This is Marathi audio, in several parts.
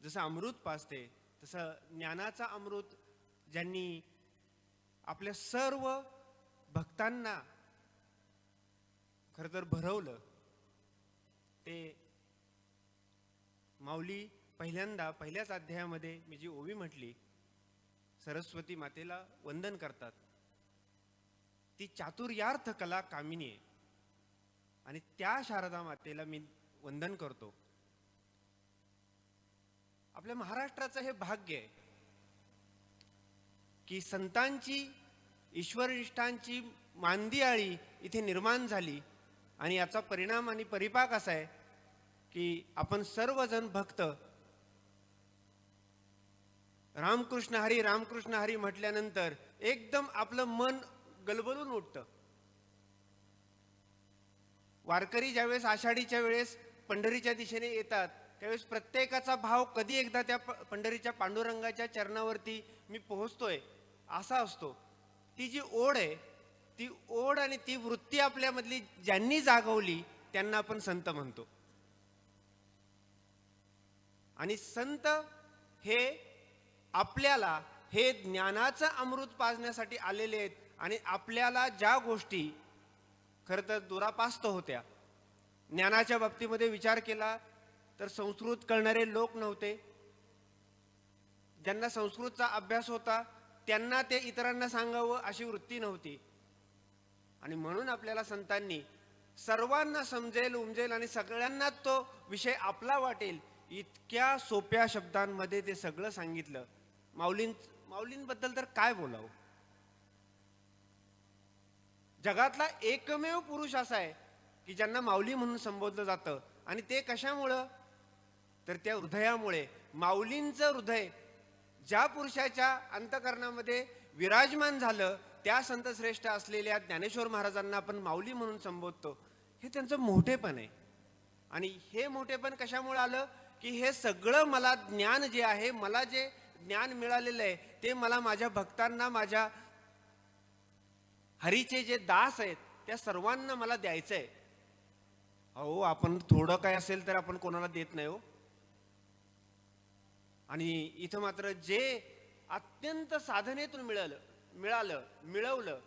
जसं अमृत पाजते तसं ज्ञानाचा अमृत ज्यांनी आपल्या सर्व भक्तांना खरं तर भरवलं ते माऊली पहिल्याच अध्यायामध्ये मी जी ओवी म्हटली, सरस्वती मातेला वंदन करतात, ती चातुर्यार्थ कला कामिनी आहे आणि त्या शारदा मातेला मी वंदन करतो. आपल्या महाराष्ट्राचं हे भाग्य आहे की संतांची ईश्वरनिष्ठांची मांदियाळी इथे निर्माण झाली आणि याचा परिणाम आणि परिपाक असा आहे की आपण सर्वजण भक्त रामकृष्ण हरी म्हटल्यानंतर एकदम आपलं मन गलबलून उठतं. वारकरी ज्यावेळेस आषाढीच्या वेळेस पंढरीच्या दिशेने येतात त्यावेळेस प्रत्येकाचा भाव कधी एकदा त्या पंढरीच्या पांडुरंगाच्या चरणावरती मी पोहोचतोय असा असतो. ती जी ओढ आहे, ती ओढ आणि ती वृत्ती आपल्यामधली ज्यांनी जागवली त्यांना आपण संत म्हणतो. आणि संत हे आपल्याला हे ज्ञानाचं अमृत पाजण्यासाठी आलेले आहेत आणि आपल्याला ज्या गोष्टी खरं तर दुरापास्त होत्या, ज्ञानाच्या बाबतीमध्ये विचार केला तर संस्कृत कळणारे लोक नव्हते. ज्यांना संस्कृतचा अभ्यास होता त्यांना ते इतरांना सांगावं अशी वृत्ती नव्हती. आणि म्हणून आपल्याला संतांनी सर्वांना समजेल उमजेल आणि सगळ्यांना तो विषय आपला वाटेल इतक्या सोप्या शब्दांमध्ये ते सगळं सांगितलं. माऊलींबद्दल तर काय बोलावं. जगातला एकमेव पुरुष असा आहे की ज्यांना माऊली म्हणून संबोधलं जातं आणि ते कशामुळं तर त्या हृदयामुळे. माऊलींचं हृदय ज्या पुरुषाच्या अंतकरणामध्ये विराजमान झालं त्या संतश्रेष्ठ असलेल्या ज्ञानेश्वर महाराजांना आपण माऊली म्हणून संबोधतो. हे त्यांचं मोठेपण आहे. आणि हे मोठेपण कशामुळे आलं की हे सगळं मला ज्ञान जे आहे, मला जे ज्ञान मिळालेलं आहे ते मला माझ्या भक्तांना, माझ्या हरीचे जे दास आहेत त्या सर्वांना मला द्यायचं आहे. अहो, आपण थोडं काय असेल तर आपण कोणाला देत नाही हो. आणि इथं मात्र जे अत्यंत साधनेतून मिळवलं,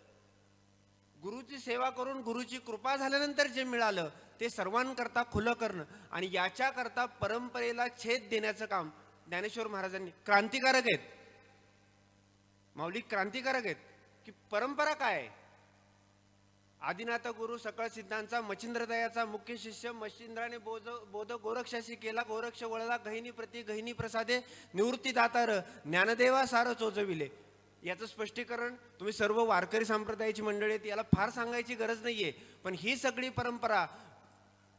गुरुची सेवा करून गुरुची कृपा झाल्यानंतर जे मिळालं ते सर्वांकरता खुलं करणं आणि याच्याकरता परंपरेला छेद देण्याचं काम ज्ञानेश्वर महाराजांनी. क्रांतिकारक आहेत माऊली, क्रांतिकारक आहेत. की परंपरा काय आहे? आदिनाथ गुरु सकळ सिद्धांचा मच्छिंद्रदयाचा मुख्य शिष्य मच्छिंद्राने बोध गोरक्षाशी केला, गोरक्ष वळला गहिनी प्रति गहिनी प्रसादे निवृत्ती दातार ज्ञानदेवा सार चोजविले. याचं स्पष्टीकरण तुम्ही सर्व वारकरी संप्रदायाची मंडळी आहेत, याला फार सांगायची गरज नाहीये. पण ही सगळी परंपरा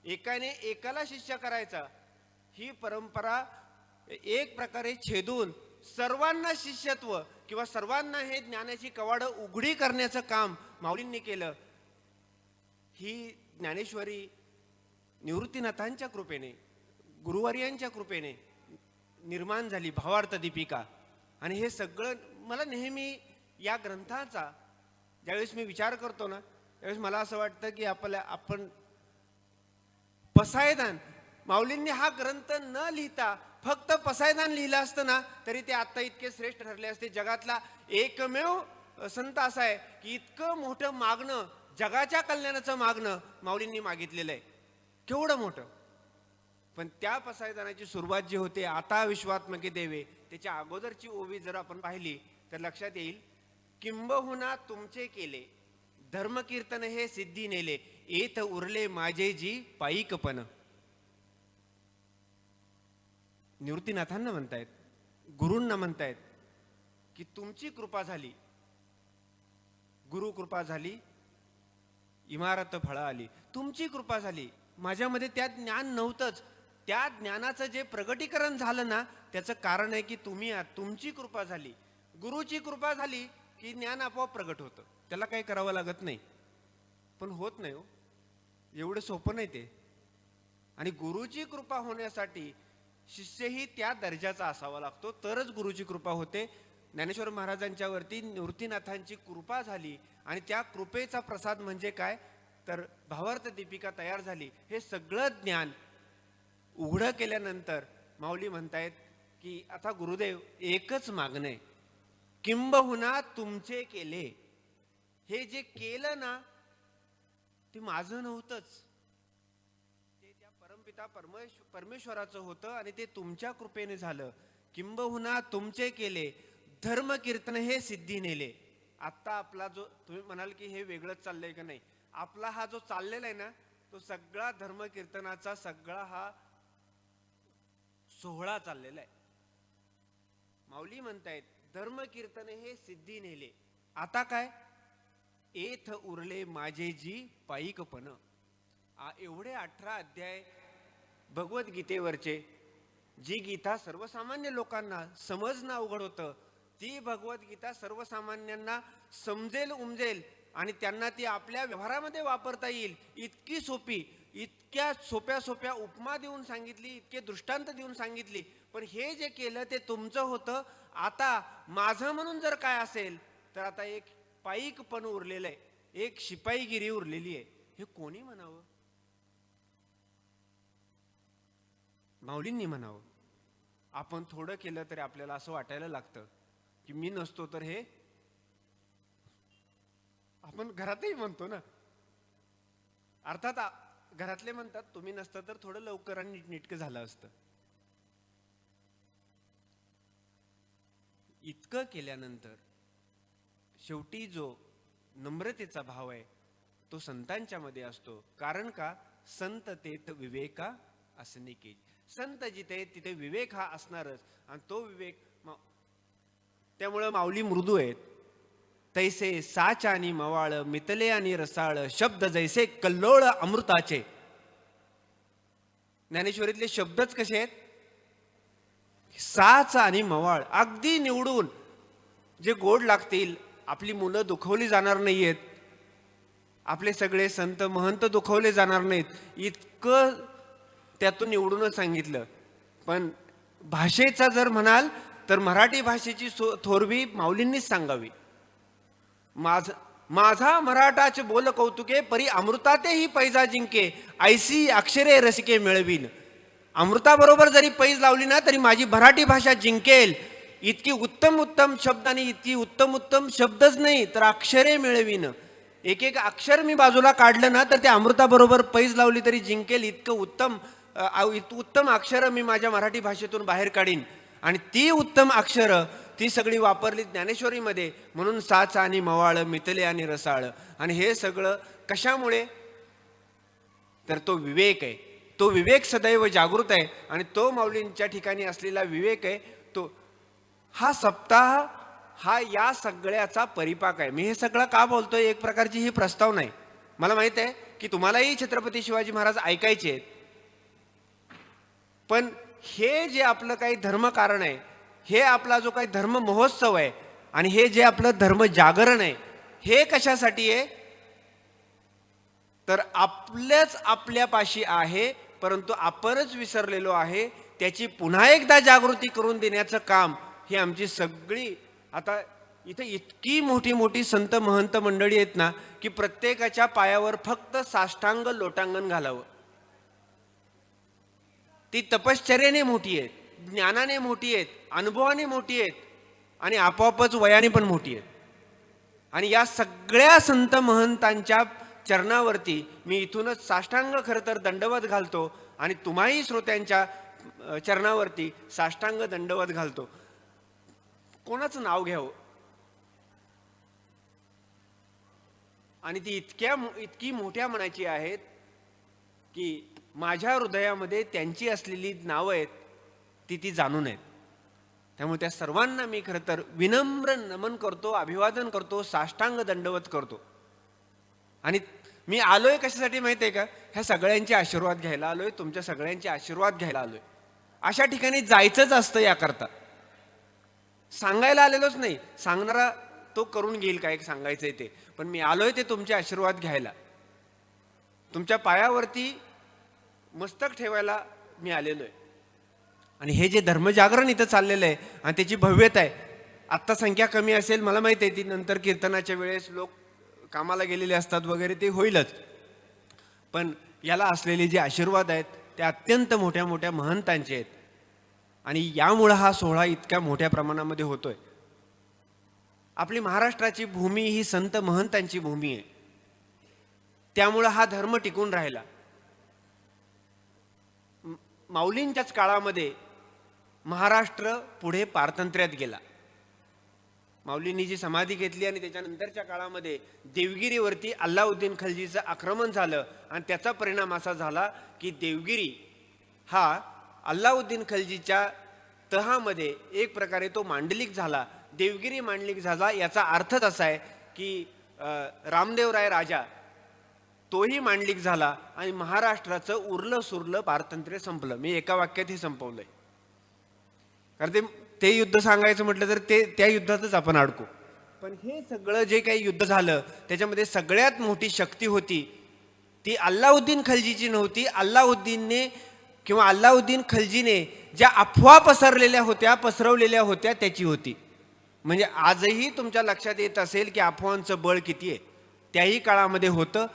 एकाने एकाला शिष्य करायचा, ही परंपरा एक प्रकारे छेदून सर्वांना शिष्यत्व किंवा सर्वांना हे ज्ञानाची कवाडं उघडी करण्याचं काम माऊलींनी केलं. ही ज्ञानेश्वरी निवृत्तीनाथांच्या कृपेने, गुरुवर्यांच्या कृपेने निर्माण झाली, भावार्थ दीपिका. आणि हे सगळं मला नेहमी या ग्रंथाचा ज्यावेळेस मी विचार करतो ना त्यावेळेस मला असं वाटतं की आपण पसायदान, माऊलींनी हा ग्रंथ न लिहिता फक्त पसायदान लिहिलं असतं ना तरी ते आता इतके श्रेष्ठ ठरले असते. जगातला एकमेव संत असा आहे की इतकं मोठं मागणं, जगाच्या कल्याणाचं मागणं माऊलींनी मागितलेलं आहे. केवढं मोठं. पण त्या पसायदानाची सुरुवात जी होते, आता विश्वात्मके देवे, त्याच्या अगोदरची ओवी जर आपण पाहिली तर लक्षात येईल. किंबहुना तुमचे केले धर्मकीर्तन हे सिद्धी नेले, येत उरले माझे जी पायिकपण. निवृत्तीनाथांना म्हणतायत, गुरूंना म्हणतायत की तुमची कृपा झाली, गुरु कृपा झाली, इमारत फळा आली. तुमची कृपा झाली, माझ्यामध्ये त्या ज्ञान नव्हतंच, त्या ज्ञानाचं जे प्रगटीकरण झालं ना त्याचं कारण आहे की तुम्ही आहात. तुमची कृपा झाली. गुरुची कृपा झाली की ज्ञान आपोआप प्रगट होतं, त्याला काही करावं लागत नाही. पण होत नाही हो, एवढं सोपं नाही ते. आणि गुरुची कृपा होण्यासाठी शिष्यही त्या दर्जाचा असावा लागतो, तरच गुरुची कृपा होते. ज्ञानेश्वर महाराजांच्या वरती निवृत्तीनाथांची कृपा झाली आणि त्या कृपेचा प्रसाद म्हणजे काय तर भावार्थ दीपिका तयार झाली. हे सगळं ज्ञान उघडं केल्यानंतर माऊली म्हणतायत की आता गुरुदेव एकच मागणं आहे, किंबहुना तुमचे केले. हे जे केलं ना ते माझं नव्हतंच, ते त्या परमपिता परमेश्वराचं होतं आणि ते तुमच्या कृपेने झालं. किंबहुना तुमचे केले धर्म कीर्तन हे सिद्धी नेले. आता आपला जो तुम्ही म्हणाल की हे वेगळंच चाललंय का, नाही, आपला हा जो चाललेला आहे ना तो सगळा धर्म कीर्तनाचा सगळा हा सोहळा चाललेला आहे. माऊली म्हणतायत धर्म कीर्तन हे सिद्धी नेले. आता काय, एथ उरले माझे जी पायिकपण. एवढे 18 अध्याय भगवद्गीतेवरचे, जी गीता सर्वसामान्य लोकांना समजणं अवघड होतं, ती भगवद्गीता सर्वसामान्यांना समजेल उमजेल आणि त्यांना ती आपल्या व्यवहारामध्ये वापरता येईल इतकी सोपी, इतक्या सोप्या सोप्या उपमा देऊन सांगितली, इतके दृष्टांत देऊन सांगितली. पण हे जे केलं ते तुमचं होतं. आता माझं म्हणून जर काय असेल तर आता एक पायिकपण उरलेलं आहे, एक शिपाईगिरी उरलेली आहे. हे कोणी म्हणावं? माऊलींनी म्हणावं. आपण थोडं केलं तरी आपल्याला असं वाटायला लागतं की मी नसतो तर हे, आपण घरातही म्हणतो ना. अर्थात घरातले म्हणतात तुम्ही नसतं तर थोडं लवकर आणि नीटनेटकं झालं असतं. इतकं केल्यानंतर शेवटी जो नम्रतेचा भाव आहे तो संतांच्या मध्ये असतो. कारण का, संत तेथ विवेका असणे की. संत जिथे तिथे विवेक हा असणारच. आणि तो विवेक त्यामुळं माऊली मृदू आहेत. तैसे साच आणि मवाळ मितले आणि रसाळ, शब्द जैसे कल्लोळ अमृताचे. ज्ञानेश्वरीतले शब्दच कसे आहेत, साच आणि मवाळ, अगदी निवडून जे गोड लागतील. आपली मुलं दुखवली जाणार नाहीयेत, आपले सगळे संत महंत दुखवले जाणार नाहीत, इतकं त्यातून निवडूनच सांगितलं. पण भाषेचा जर म्हणाल तर मराठी भाषेची थोरवी माऊलींनीच सांगावी. माझा मराठाचे बोल कौतुके, परी अमृतातेही पैजा जिंके, ऐसी अक्षरे रसिके मिळवीन. अमृताबरोबर जरी पैज लावली ना तरी माझी मराठी भाषा जिंकेल. इतकी उत्तम उत्तम शब्द, आणि इतकी उत्तम उत्तम शब्दच नाही तर अक्षरे मिळवीन. एक एक अक्षर मी बाजूला काढलं ना तर त्या अमृताबरोबर पैज लावली तरी जिंकेल. इतकं उत्तम अक्षरं मी माझ्या मराठी भाषेतून बाहेर काढीन. आणि ती उत्तम अक्षरं ती सगळी वापरली ज्ञानेश्वरीमध्ये. म्हणून साच आणि मवाळ मितले आणि रसाळ. आणि हे सगळं कशामुळे, तर तो विवेक आहे. तो विवेक सदैव जागृत आहे आणि तो माऊलींच्या ठिकाणी असलेला विवेक आहे. तो हा सप्ताह हा या सगळ्याचा परिपाक आहे. मी हे सगळं का बोलतोय, एक प्रकारची ही प्रस्तावना आहे. मला माहित आहे की तुम्हालाही छत्रपती शिवाजी महाराज ऐकायचे आहेत. पण हे जे आपलं काही धर्म कारण आहे, हे आपला जो काही धर्म महोत्सव आहे आणि हे जे आपलं धर्म जागरण आहे, हे कशासाठी आहे, तर आपल्यापाशी आहे परंतु आपणच विसरलेलो आहे. त्याची पुन्हा एकदा जागृती करून देण्याचं काम ही आमची सगळी. आता इथे इतकी मोठी मोठी संत महंत मंडळी आहेत ना की प्रत्येकाच्या पायावर फक्त साष्टांग लोटांगण घालावं. ती तपश्चर्याने मोठी आहेत, ज्ञानाने मोठी आहेत, अनुभवाने मोठी आहेत आणि आपोआपच वयाने पण मोठी आहेत. आणि या सगळ्या संत महंतांच्या चरणावरती मी इथूनच साष्टांग खरं तर दंडवत घालतो आणि तुम्हाही श्रोत्यांच्या चरणावरती साष्टांग दंडवत घालतो. कोणाचं नाव घ्यावं, आणि ती इतकी मोठ्या मनाची आहेत की माझ्या हृदयामध्ये त्यांची असलेली नावं आहेत ती जाणून आहेत. त्यामुळे त्या सर्वांना मी खरं तर विनम्र नमन करतो, अभिवादन करतो, साष्टांग दंडवत करतो. आणि मी आलोय कशासाठी माहिती आहे का, ह्या सगळ्यांचे आशीर्वाद घ्यायला आलोय, तुमच्या सगळ्यांचे आशीर्वाद घ्यायला आलोय. अशा ठिकाणी जायचंच असतं याकरता, सांगायला आलेलोच नाही. सांगणारा तो करून घेईल काय सांगायचंय ते, पण मी आलोय ते तुमचे आशीर्वाद घ्यायला, तुमच्या पायावरती मस्तक ठेवायला मी आलेलो आहे. आणि हे जे धर्मजागरण इथं चाललेलं आहे आणि त्याची भव्यता आहे, आत्ता संख्या कमी असेल मला माहिती आहे, ती नंतर कीर्तनाच्या वेळेस लोक कामाला गेलेले असतात वगैरे, ते होईलच. पण याला असलेले जे आशीर्वाद आहेत ते अत्यंत मोठ्या मोठ्या महंतांचे आहेत. आणि यामुळं हा सोहळा इतक्या मोठ्या प्रमाणामध्ये होतोय. आपली महाराष्ट्राची भूमी ही संत महंतांची भूमी आहे. त्यामुळं हा धर्म टिकून राहिला. माऊलींच्याच काळामध्ये महाराष्ट्र पुढे पारतंत्र्यात गेला. माऊलींनी जी समाधी घेतली आणि त्याच्यानंतरच्या काळामध्ये देवगिरीवरती अल्लाउद्दीन खलजीचं आक्रमण झालं आणि त्याचा परिणाम असा झाला की देवगिरी हा अल्लाउद्दीन खलजीच्या तहामध्ये एक प्रकारे तो मांडलिक झाला. देवगिरी मांडलिक झाला याचा अर्थच असा आहे की रामदेवराय राजा तोही मांडलिक झाला आणि महाराष्ट्राचं उरलं सुरलं पारतंत्र्य संपलं. मी एका वाक्यात हे संपवलंय. कारण ते युद्ध सांगायचं म्हटलं तर त्या युद्धातच आपण अडकू. पण हे सगळं जे काही युद्ध झालं त्याच्यामध्ये सगळ्यात मोठी शक्ती होती ती अल्लाउद्दीन खलजीची नव्हती. अल्लाउद्दीन खलजीने ज्या अफवा पसरवलेल्या होत्या त्याची होती. म्हणजे आजही तुमच्या लक्षात येत असेल की अफवांचं बळ किती आहे. त्याही काळामध्ये होतं.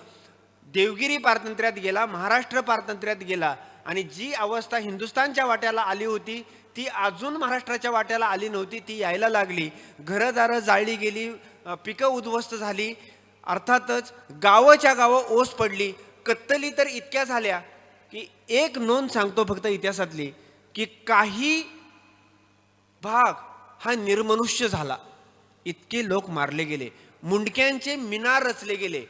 देवगिरी पारतंत्र्यात गेला, महाराष्ट्र पारतंत्र्यात गेला आणि जी अवस्था हिंदुस्थानच्या वाट्याला आली होती ती अजून महाराष्ट्राच्या वाट्याला आली नव्हती. ती यायला लागली. घरदारं जाळली गेली, पिकं उद्ध्वस्त झाली. अर्थातच गावाच्या गावं ओस पडली. कत्तली तर इतक्या झाल्या की एक नोंद सांगतो फक्त इतिहासातली की काही भाग हा निर्मनुष्य झाला. इतके लोक मारले गेले, मुंडक्यांचे मिनार रचले गेले.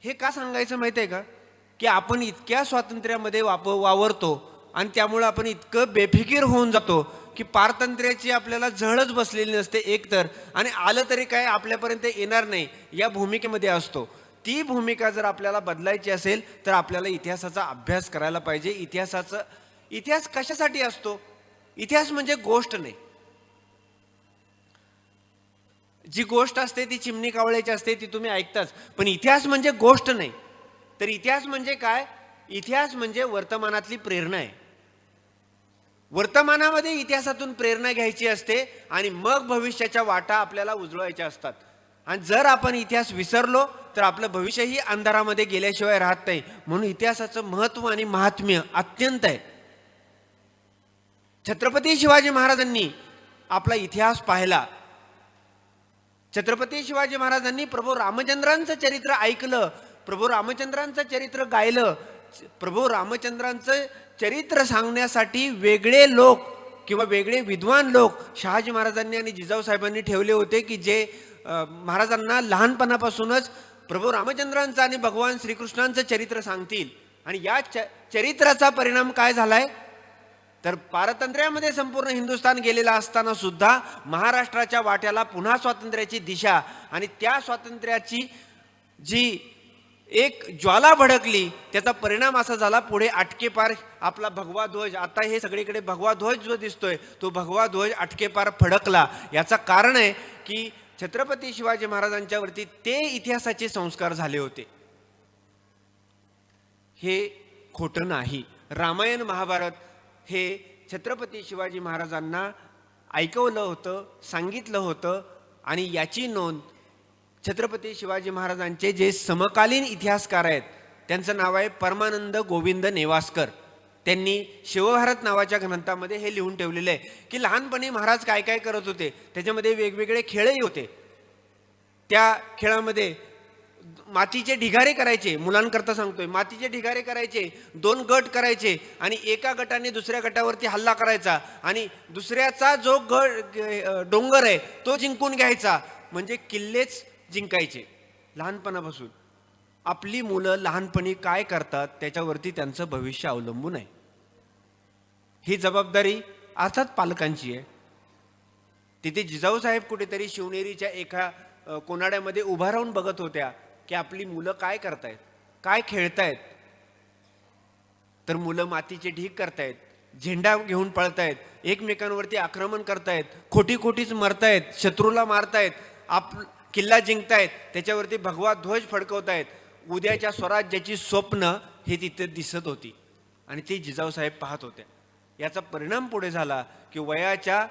हे का सांगायचं माहिती आहे का की आपण इतक्या स्वातंत्र्यामध्ये वावरतो आणि त्यामुळे आपण इतकं बेफिकीर होऊन जातो की पारतंत्र्याची आपल्याला झळच बसलेली नसते एकतर, आणि आलं तरी काय आपल्यापर्यंत येणार नाही या भूमिकेमध्ये असतो. ती भूमिका जर आपल्याला बदलायची असेल तर आपल्याला इतिहासाचा अभ्यास करायला पाहिजे. इतिहास कशासाठी असतो? इतिहास म्हणजे गोष्ट नाही. जी गोष्ट असते ती चिमणी कावळ्याची असते, ती तुम्ही ऐकताच. पण इतिहास म्हणजे गोष्ट नाही. तर इतिहास म्हणजे काय? इतिहास म्हणजे वर्तमानातली प्रेरणा आहे. वर्तमानामध्ये इतिहासातून प्रेरणा घ्यायची असते आणि मग भविष्याच्या वाटा आपल्याला उजळवायच्या असतात. आणि जर आपण इतिहास विसरलो तर आपलं भविष्यही अंधारामध्ये गेल्याशिवाय राहत नाही. म्हणून इतिहासाचं महत्त्व आणि महात्म्य अत्यंत आहे. छत्रपती शिवाजी महाराजांनी आपला इतिहास पाहिला. छत्रपती शिवाजी महाराजांनी प्रभू रामचंद्रांचं चरित्र ऐकलं, प्रभू रामचंद्रांचं चरित्र गायलं. प्रभू रामचंद्रांचं चरित्र सांगण्यासाठी वेगळे लोक किंवा वेगळे विद्वान लोक शहाजी महाराजांनी आणि जिजाऊ साहेबांनी ठेवले होते की जे महाराजांना लहानपणापासूनच प्रभू रामचंद्रांचं आणि भगवान श्रीकृष्णांचं चरित्र सांगतील. आणि या चरित्राचा परिणाम काय झालाय तर पारतंत्र्यामध्ये संपूर्ण हिंदुस्थान गेलेला असताना सुद्धा महाराष्ट्राच्या वाट्याला पुन्हा स्वातंत्र्याची दिशा आणि त्या स्वातंत्र्याची जी एक ज्वाला भडकली त्याचा परिणाम असा झाला पुढे अटकेपार आपला भगवा ध्वज. आता हे सगळीकडे भगवा ध्वज जो दिसतोय तो भगवा ध्वज अटकेपार फडकला. याचा कारण आहे की छत्रपती शिवाजी महाराजांच्या वरती ते इतिहासाचे संस्कार झाले होते. हे खोटं नाही. रामायण महाभारत हे छत्रपती शिवाजी महाराजांना ऐकवलं होतं, सांगितलं होतं. आणि याची नोंद छत्रपती शिवाजी महाराजांचे जे समकालीन इतिहासकार आहेत त्यांचं नाव आहे परमानंद गोविंद नेवासकर. त्यांनी शिवभारत नावाच्या ग्रंथामध्ये हे लिहून ठेवलेलं आहे की लहानपणी महाराज काय काय करत होते. त्याच्यामध्ये वेगवेगळे खेळही होते. त्या खेळामध्ये मातीचे ढिगारे करायचे. मुलांकरता सांगतोय, मातीचे ढिगारे करायचे. 2 गट करायचे आणि एका गटाने दुसऱ्या गटावरती हल्ला करायचा आणि दुसऱ्याचा जो डोंगर आहे तो जिंकून घ्यायचा. म्हणजे किल्लेच जिंकायचे. लहानपणापासून आपली मुलं लहानपणी काय करतात त्याच्यावरती त्यांचं भविष्य अवलंबून आहे. ही जबाबदारी अर्थात पालकांची आहे. तिथे जिजाऊ साहेब कुठेतरी शिवनेरीच्या एका कोनाड्यामध्ये उभा राहून बघत होत्या की आपली मुलं काय करतायत, काय खेळतायत. तर मुलं मातीचे ढीग करतायत, झेंडा घेऊन पळतायत, एकमेकांवरती आक्रमण करतायत, खोटी खोटीच मरतायत, शत्रूला मारतायत, किल्ला जिंकतायत, त्याच्यावरती भगवा ध्वज फडकवतायत. उद्याच्या स्वराज्याची स्वप्न हे तिथे दिसत होती आणि ते जिजाऊसाहेब पाहत होत्या. याचा परिणाम पुढे झाला की वयाच्या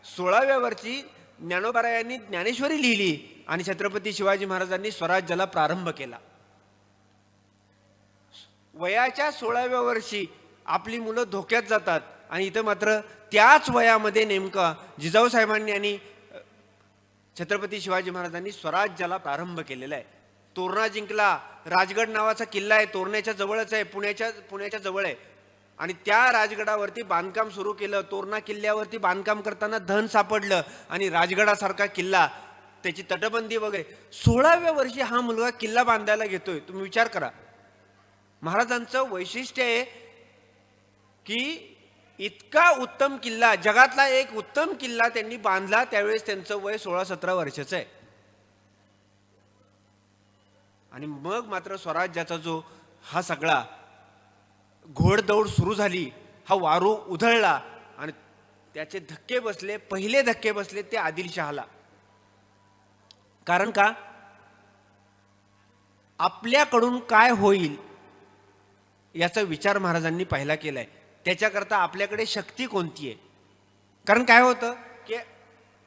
16व्या वर्षी ज्ञानोबारायांनी ज्ञानेश्वरी लिहिली आणि छत्रपती शिवाजी महाराजांनी स्वराज्याला प्रारंभ केला. वयाच्या 16व्या वर्षी आपली मुलं धोक्यात जातात आणि इथं मात्र त्याच वयामध्ये नेमका जिजाऊ साहेबांनी आणि छत्रपती शिवाजी महाराजांनी स्वराज्याला प्रारंभ केलेला आहे. तोरणा जिंकला, राजगड नावाचा किल्ला आहे, तोरण्याच्या जवळच आहे, पुण्याच्या जवळ आहे. आणि त्या राजगडावरती बांधकाम सुरू केलं. तोरणा किल्ल्यावरती बांधकाम करताना धन सापडलं आणि राजगडासारखा किल्ला, त्याची तटबंदी वगैरे. 16व्या वर्षी हा मुलगा किल्ला बांधायला घेतोय. तुम्ही विचार करा. महाराजांचं वैशिष्ट्य आहे की इतका उत्तम किल्ला, जगातला एक उत्तम किल्ला त्यांनी बांधला. त्यावेळेस त्यांचं वय 16-17 वर्षाचं आहे. आणि मग मात्र स्वराज्याचा जो हा सगळा घोडदौड सुरू झाली, हा वारू उधळला आणि त्याचे धक्के बसले. पहिले धक्के बसले ते आदिलशहाला. कारण का? आपल्याकडून काय होईल याचा विचार महाराजांनी पहिला केलाय. त्याच्याकरता आपल्याकडे शक्ती कोणती आहे? कारण काय होतं की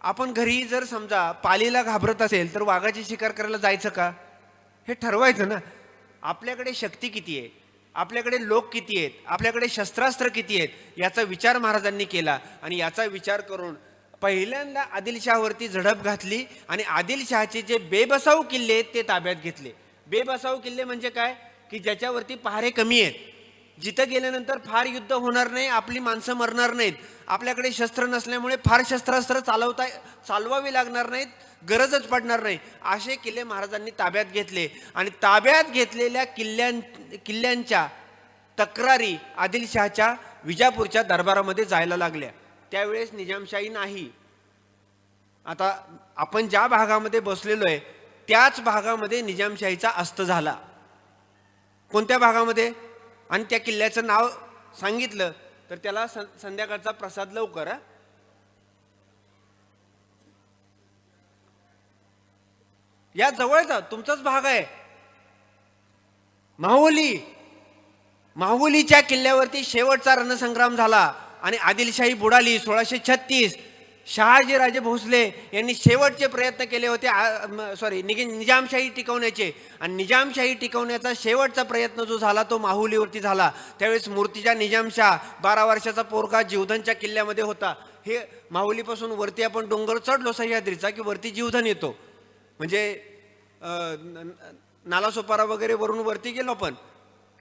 आपण घरी जर समजा पालीला घाबरत असेल तर वाघाची शिकार करायला जायचं का, हे ठरवायचं ना. आपल्याकडे शक्ती किती आहे, आपल्याकडे लोक किती आहेत, आपल्याकडे शस्त्रास्त्र किती आहेत, याचा विचार महाराजांनी केला. आणि याचा विचार करून पहिल्यांदा आदिलशहावरती झडप घातली आणि आदिलशहाचे जे बेबसाऊ किल्ले आहेत ते ताब्यात घेतले. बेबसाऊ किल्ले म्हणजे काय की ज्याच्यावरती पहारे कमी आहेत, जिथं गेल्यानंतर फार युद्ध होणार नाही, आपली माणसं मरणार नाहीत, आपल्याकडे शस्त्र नसल्यामुळे फार शस्त्रास्त्र चालवावी लागणार नाहीत, गरजच पडणार नाही, असे किल्ले महाराजांनी ताब्यात घेतले. आणि ताब्यात घेतलेल्या किल्ल्यांच्या तक्रारी आदिलशहाच्या विजापूरच्या दरबारामध्ये जायला लागल्या. त्यावेळेस निजामशाही नाही. आता आपण ज्या भागामध्ये बसलेलो आहे त्याच भागामध्ये निजामशाहीचा अस्त झाला. कोणत्या भागामध्ये? आणि त्या किल्ल्याचं नाव सांगितलं तर त्याला संध्याकाळचा प्रसाद लवकर. या जवळचा तुमचाच भाग आहे. माहुलीच्या किल्ल्यावरती शेवटचा रणसंग्राम झाला आणि आदिलशाही बुडाली. 1636 शहाजीराजे भोसले यांनी शेवटचे प्रयत्न केले होते निजामशाही टिकवण्याचे. आणि निजामशाही टिकवण्याचा शेवटचा प्रयत्न जो झाला तो माहुलीवरती झाला. त्यावेळेस मूर्तिजा निजामशाह 12 वर्षाचा पोरगा जीवधनच्या किल्ल्यामध्ये होता. हे माहुलीपासून वरती आपण डोंगर चढलो सह्याद्रीचा की वरती जीवधन येतो. म्हणजे नालासोपारा वगैरे वरून वरती गेलो आपण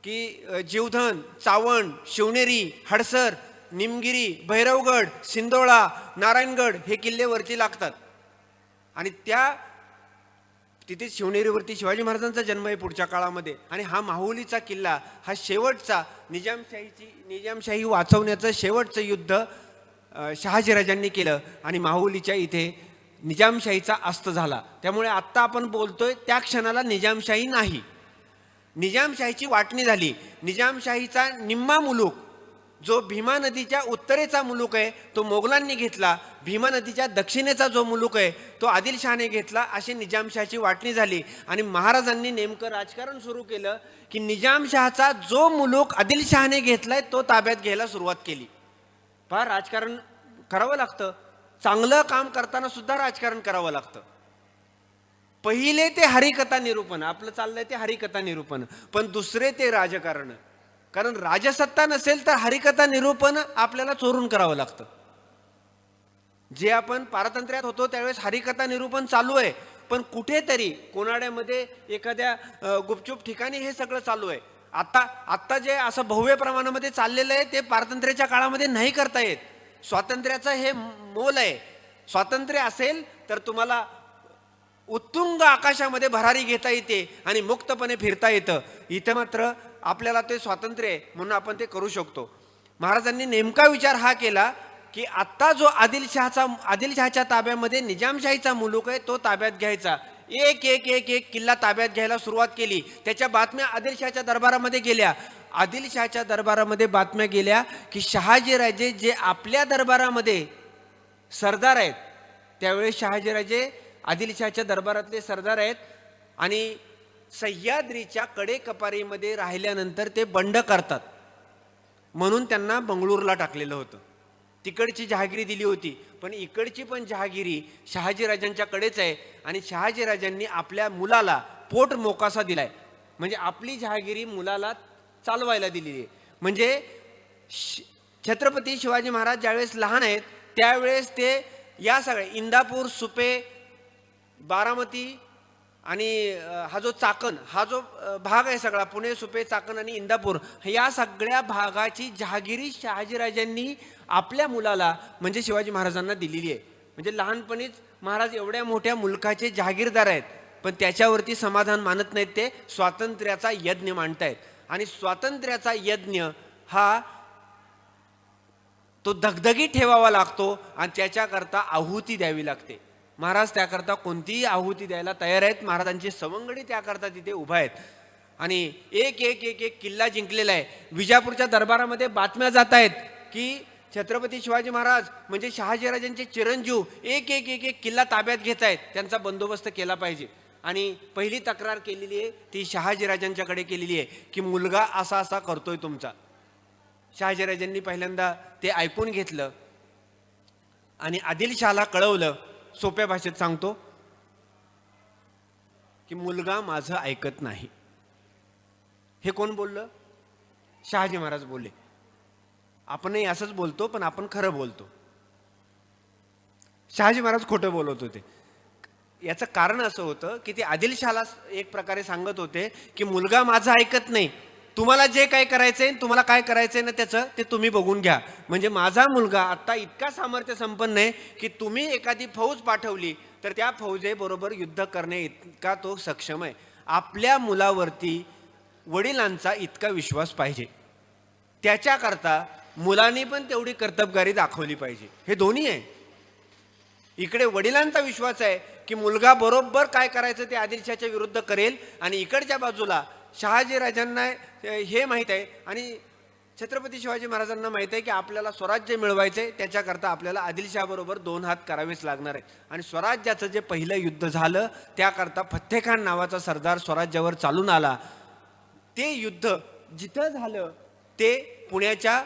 की जीवधन, चावण, शिवनेरी, हडसर, निमगिरी, भैरवगड, सिंदोळा, नारायणगड हे किल्ले वरती लागतात. आणि तिथे शिवनेरीवरती शिवाजी महाराजांचा जन्म आहे पुढच्या काळामध्ये. आणि हा माहुलीचा किल्ला हा शेवटचा निजामशाही वाचवण्याचं शेवटचं युद्ध शहाजीराजांनी केलं आणि माहुलीच्या इथे निजामशाहीचा अस्त झाला. त्यामुळे आत्ता आपण बोलतोय त्या क्षणाला निजामशाही नाही, निजामशाहीची वाटणी झाली. निजामशाहीचा निम्मा मुलूक जो भीमा नदीच्या उत्तरेचा मुलूक आहे तो मोगलांनी घेतला, भीमा नदीच्या दक्षिणेचा जो मुलूक आहे तो आदिलशहाने घेतला. अशी निजामशाहीची वाटणी झाली. आणि महाराजांनी नेमकं राजकारण सुरू केलं की निजामशहाचा जो मुलूक आदिलशहाने घेतलाय तो ताब्यात घ्यायला सुरुवात केली. फार राजकारण करावं लागतं. चांगलं काम करताना सुद्धा राजकारण करावं लागतं. पहिले ते हरिकथा निरूपण, आपलं चाललंय ते हरिकथा निरूपण, पण दुसरे ते राजकारण. कारण राजसत्ता नसेल तर हरिकथा निरूपण आपल्याला चोरून करावं लागतं. जे आपण पारतंत्र्यात होतो त्यावेळेस हरिकथा निरूपण चालू आहे, पण कुठेतरी कोणाड्यामध्ये एखाद्या गुपचूप ठिकाणी हे सगळं चालू आहे. आत्ता जे असं भव्य प्रमाणामध्ये चाललेलं आहे ते पारतंत्र्याच्या काळामध्ये नाही करता येत. स्वातंत्र्याचं हे मोल आहे. स्वातंत्र्य असेल तर तुम्हाला उत्तुंग आकाशामध्ये भरारी घेता येते आणि मुक्तपणे फिरता येतं. इथं मात्र आपल्याला ते स्वातंत्र्य आहे म्हणून आपण ते करू शकतो. महाराजांनी नेमका विचार हा केला की आत्ता जो आदिलशहाच्या ताब्यामध्ये निजामशाहीचा मुलूक आहे तो ताब्यात घ्यायचा. एक एक एक एक किल्ला ताब्यात घ्यायला सुरुवात केली. त्याच्या बातम्या आदिलशहाच्या दरबारामध्ये गेल्या. आदिलशहाच्या दरबारामध्ये बातम्या गेल्या की शहाजीराजे जे आपल्या दरबारामध्ये सरदार आहेत, त्यावेळेस शहाजीराजे आदिलशहाच्या दरबारातले सरदार आहेत आणि सह्याद्रीच्या कडेकपारीमध्ये राहिल्यानंतर ते बंड करतात म्हणून त्यांना बंगळूरला टाकलेलं होतं. तिकडची जहागिरी दिली होती, पण इकडची पण जहागिरी शहाजीराजांच्या कडेच आहे. आणि शहाजीराजांनी आपल्या मुलाला पोट मोकासा दिलाय, म्हणजे आपली जहागिरी मुलाला चालवायला दिलेली आहे. म्हणजे छत्रपती शिवाजी महाराज ज्यावेळेस लहान आहेत त्यावेळेस ते या सगळ्या इंदापूर, सुपे, बारामती आणि हा जो चाकण हा जो भाग आहे सगळा, पुणे, सुपे, चाकण आणि इंदापूर, या सगळ्या भागाची जहागिरी शहाजीराजांनी आपल्या मुलाला म्हणजे शिवाजी महाराजांना दिलेली आहे. म्हणजे लहानपणीच महाराज एवढ्या मोठ्या मुलकाचे जहागीरदार आहेत, पण त्याच्यावरती समाधान मानत नाहीत. ते स्वातंत्र्याचा यज्ञ मांडतायत. आणि स्वातंत्र्याचा यज्ञ हा तो धगधगी ठेवावा लागतो आणि त्याच्याकरता आहुती द्यावी लागते. महाराज त्याकरता कोणतीही आहुती द्यायला तयार आहेत. महाराजांची सवंगडी त्याकरता तिथे उभा आहेत आणि एक एक एक एक किल्ला जिंकलेला आहे. विजापूरच्या दरबारामध्ये बातम्या जात आहेत की छत्रपती शिवाजी महाराज म्हणजे शहाजीराजांचे चिरंजीव एक एक एक एक किल्ला ताब्यात घेत आहेत, त्यांचा बंदोबस्त केला पाहिजे. आणि पहिली तक्रार केलेली आहे ती शहाजीराजांच्याकडे केलेली आहे की मुलगा असा असा करतोय तुमचा. शहाजीराजांनी पहिल्यांदा ते ऐकून घेतलं आणि आदिलशहाला कळवलं. सोप्या भाषेत सांगतो की मुलगा माझं ऐकत नाही. हे कोण बोललं? शहाजी महाराज बोलले. आपणही असंच बोलतो, पण आपण खरं बोलतो. शहाजी महाराज खोटं बोलत होते. याचं कारण असं होतं की ते आदिलशहाला एक प्रकारे सांगत होते की मुलगा माझं ऐकत नाही, तुम्हाला जे काय करायचंय, तुम्हाला काय करायचंय ना त्याचं ते तुम्ही बघून घ्या. म्हणजे माझा मुलगा आता इतका सामर्थ्य संपन्न आहे की तुम्ही एखादी फौज पाठवली तर त्या फौजेबरोबर युद्ध करणे इतका तो सक्षम आहे. आपल्या मुलावरती वडिलांचा इतका विश्वास पाहिजे. त्याच्याकरता मुलांनी पण तेवढी कर्तबगारी दाखवली पाहिजे. हे दोन्ही आहे. इकडे वडिलांचा विश्वास आहे की मुलगा बरोबर काय करायचं ते आदिलशाच्या विरुद्ध करेल, आणि इकडच्या बाजूला शहाजीराजांना हे माहीत आहे आणि छत्रपती शिवाजी महाराजांना माहीत आहे की आपल्याला स्वराज्य मिळवायचंय, त्याच्याकरता आपल्याला आदिलशाबरोबर दोन हात करावेच लागणार आहे. आणि स्वराज्याचं जे पहिलं युद्ध झालं त्याकरता फत्तेखान नावाचा सरदार स्वराज्यावर चालून आला. ते युद्ध जिथं झालं ते पुण्याच्या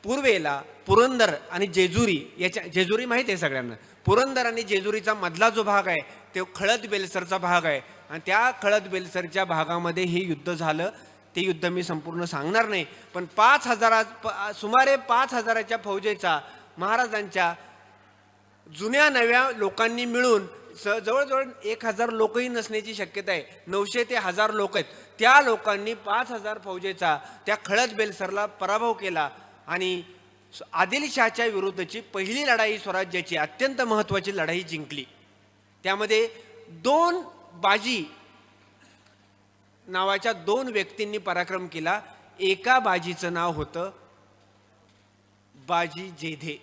पूर्वेला पुरंदर आणि जेजुरी, याच्या जेजुरी माहीत आहे सगळ्यांना. पुरंदर आणि जेजुरीचा मधला जो भाग आहे तो खळद बेलसरचा भाग आहे आणि त्या खळद बेलसरच्या भागामध्ये हे युद्ध झालं. ते युद्ध मी संपूर्ण सांगणार नाही, पण सुमारे 5,000च्या फौजेचा महाराजांच्या जुन्या नव्या लोकांनी मिळून जवळजवळ 1,000 लोकही नसण्याची शक्यता आहे. 900 ते 1,000 लोक आहेत. त्या लोकांनी 5,000 फौजेचा त्या खळद बेलसरला पराभव केला आणि आदिलशाच्या विरुद्धची पहिली लढाई स्वराज्याची अत्यंत महत्त्वाची लढाई जिंकली. त्यामध्ये बाजी नावाच्या 2 व्यक्तींनी पराक्रम केला. एका बाजीचं नाव होतं बाजी जेधे.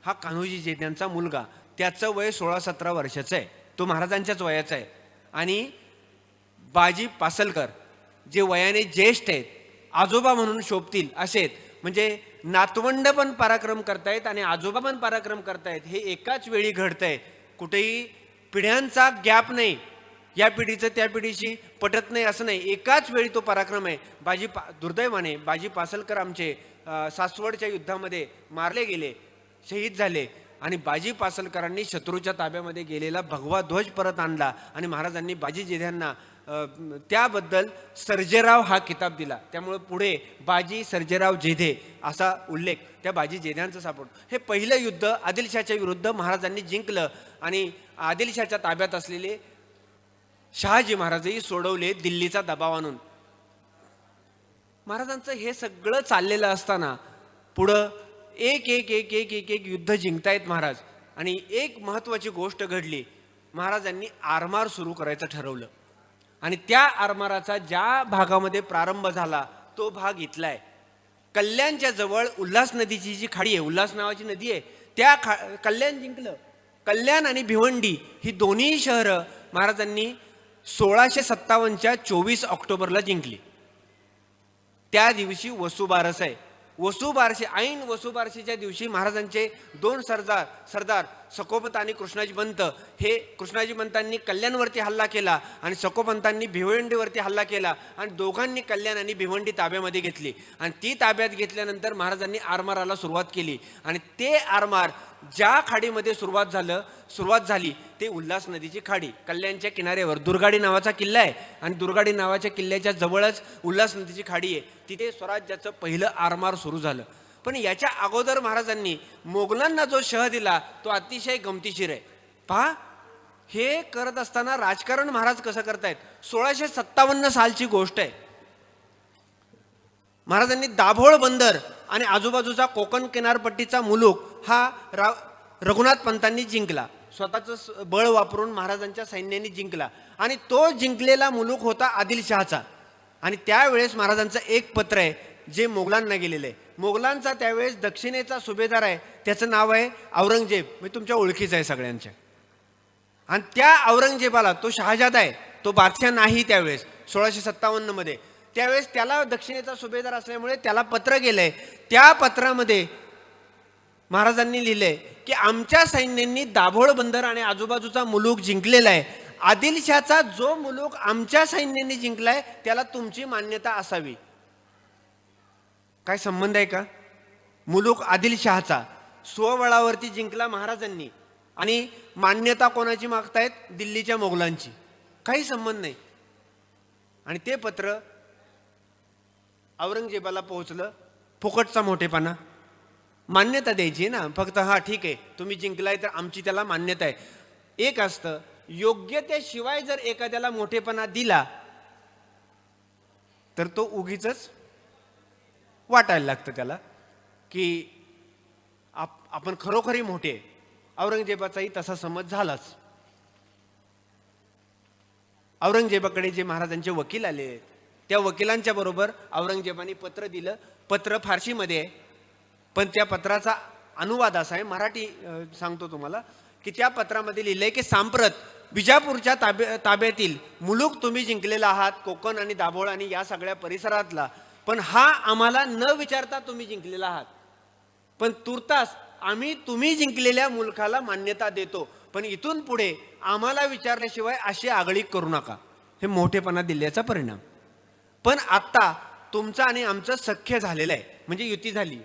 हा कान्होजी जेधेंचा मुलगा. त्याचं वय 16-17 वर्षाचं आहे. तो महाराजांच्याच वयाचा आहे. आणि बाजी पासलकर जे वयाने ज्येष्ठ आहेत, आजोबा म्हणून शोभतील असे आहेत. म्हणजे नातवंड पण पराक्रम करतायत आणि आजोबा पण पराक्रम करतायत. हे एकाच वेळी घडतंय. कुठेही पिढ्यांचा गॅप नाही. या पिढीचं त्या पिढीशी पटत नाही असं नाही. एकाच वेळी तो पराक्रम आहे. दुर्दैवाने बाजी पासलकर आमचे सासवडच्या युद्धामध्ये मारले गेले, शहीद झाले. आणि बाजी पासलकरांनी शत्रूच्या ताब्यामध्ये गेलेला भगवा ध्वज परत आणला आणि महाराजांनी बाजी जेध्यांना त्याबद्दल सर्जेराव हा किताब दिला. त्यामुळे पुढे बाजी सर्जेराव जेधे असा उल्लेख त्या बाजी जेध्यांचा सापडतो. हे पहिलं युद्ध आदिलशाच्या विरुद्ध महाराजांनी जिंकलं आणि आदिलशाच्या ताब्यात असलेले शहाजी महाराजही सोडवले दिल्लीचा दबाव आणून. महाराजांचं हे सगळं चाललेलं असताना पुढं एक एक एक एक एक एक युद्ध जिंकतायत महाराज. आणि एक महत्त्वाची गोष्ट घडली. महाराजांनी आरमार सुरू करायचं ठरवलं आणि त्या आरमाराचा ज्या भागामध्ये प्रारंभ झाला तो भाग इथला आहे. कल्याणच्या जवळ उल्हास नदीची जी खाडी आहे, उल्हास नावाची नदी आहे, त्या कल्याण जिंकलं. कल्याण आणि भिवंडी ही दोन्ही शहरं महाराजांनी 1657च्या 24 ऑक्टोबरला जिंकली. त्या दिवशी वसुबारस आहे. ऐन वसुबारशीच्या दिवशी महाराजांचे 2 सरदार सकोपंत आणि कृष्णाजीपंत, हे कृष्णाजीपंतांनी कल्याणवरती हल्ला केला आणि सकोपंतांनी भिवंडीवरती हल्ला केला आणि दोघांनी कल्याण आणि भिवंडी ताब्यामध्ये घेतली. आणि ती ताब्यात घेतल्यानंतर महाराजांनी आरमाराला सुरुवात केली. आणि ते आरमार ज्या खाडीमध्ये सुरुवात झाली ते उल्हास नदीची खाडी. कल्याणच्या किनाऱ्यावर दुर्गाडी नावाचा किल्ला आहे आणि दुर्गाडी नावाच्या किल्ल्याच्या जवळच उल्हास नदीची खाडी आहे. तिथे स्वराज्याचं पहिलं आरमार सुरू झालं. पण याच्या अगोदर महाराजांनी मोगलांना जो शह दिला तो अतिशय गमतीशीर आहे. पहा, हे करत असताना राजकारण महाराज कसं करतायत. 1657 सालची गोष्ट आहे. महाराजांनी दाभोळ बंदर आणि आजूबाजूचा कोकण किनारपट्टीचा मुलूक हा रघुनाथ पंतांनी जिंकला. स्वतःचं बळ वापरून महाराजांच्या सैन्याने जिंकला आणि तो जिंकलेला मुलूक होता आदिलशहाचा. आणि त्यावेळेस महाराजांचं एक पत्र आहे जे मोगलांना गेलेलं आहे. मोगलांचा त्यावेळेस दक्षिणेचा सुभेदार आहे, त्याचं नाव आहे औरंगजेब. मी तुमच्या ओळखीचा आहे सगळ्यांच्या. आणि त्या औरंगजेबाला, तो शहाजादा आहे, तो बादशाह नाही त्यावेळेस 1657 मध्ये. त्यावेळेस त्याला दक्षिणेचा सुभेदार असल्यामुळे त्याला पत्र गेलंय. त्या पत्रामध्ये महाराजांनी लिहिलंय की आमच्या सैन्यांनी दाभोळ बंदर आणि आजूबाजूचा मुलूक जिंकलेला आहे. आदिलशहाचा जो मुलूक आमच्या सैन्याने जिंकलाय त्याला तुमची मान्यता असावी. काय संबंध आहे का? मुलूक आदिलशहाचा स्वबळावरती जिंकला महाराजांनी आणि मान्यता कोणाची मागतायत? दिल्लीच्या मोगलांची. काही संबंध नाही. आणि ते पत्र औरंगजेबाला पोहोचलं. फुकटचा मोठेपणा. मान्यता द्यायची ना फक्त. हा ठीक आहे, तुम्ही जिंकलाय तर आमची त्याला मान्यता आहे. एक असतं योग्यतेशिवाय जर एखाद्याला मोठेपणा दिला तर तो उगीच वाटायला लागतं त्याला की आपण खरोखरी मोठे आहे. औरंगजेबाचाही तसा समज झालाच. औरंगजेबाकडे जे महाराजांचे वकील आले त्या वकिलांच्या बरोबर औरंगजेबाने पत्र दिलं. पत्र फारसीमध्ये आहे, पण त्या पत्राचा अनुवाद असा आहे, मराठी सांगतो तुम्हाला, की त्या पत्रामध्ये लिहिलंय की सांप्रत विजापूरच्या ताब्यातील मुलूक तुम्ही जिंकलेला आहात, कोकण आणि दाभोळ आणि या सगळ्या परिसरातला. पण हा आम्हाला न विचारता तुम्ही जिंकलेला आहात. पण तुर्तास आम्ही तुम्ही जिंकलेल्या मुलखाला मान्यता देतो, पण इथून पुढे आम्हाला विचारल्याशिवाय अशी आगळीक करू नका. हे मोठेपणा दिल्याचा परिणाम. पण आता तुमचं आणि आमचं सख्य झालेलं आहे, म्हणजे युती झाली.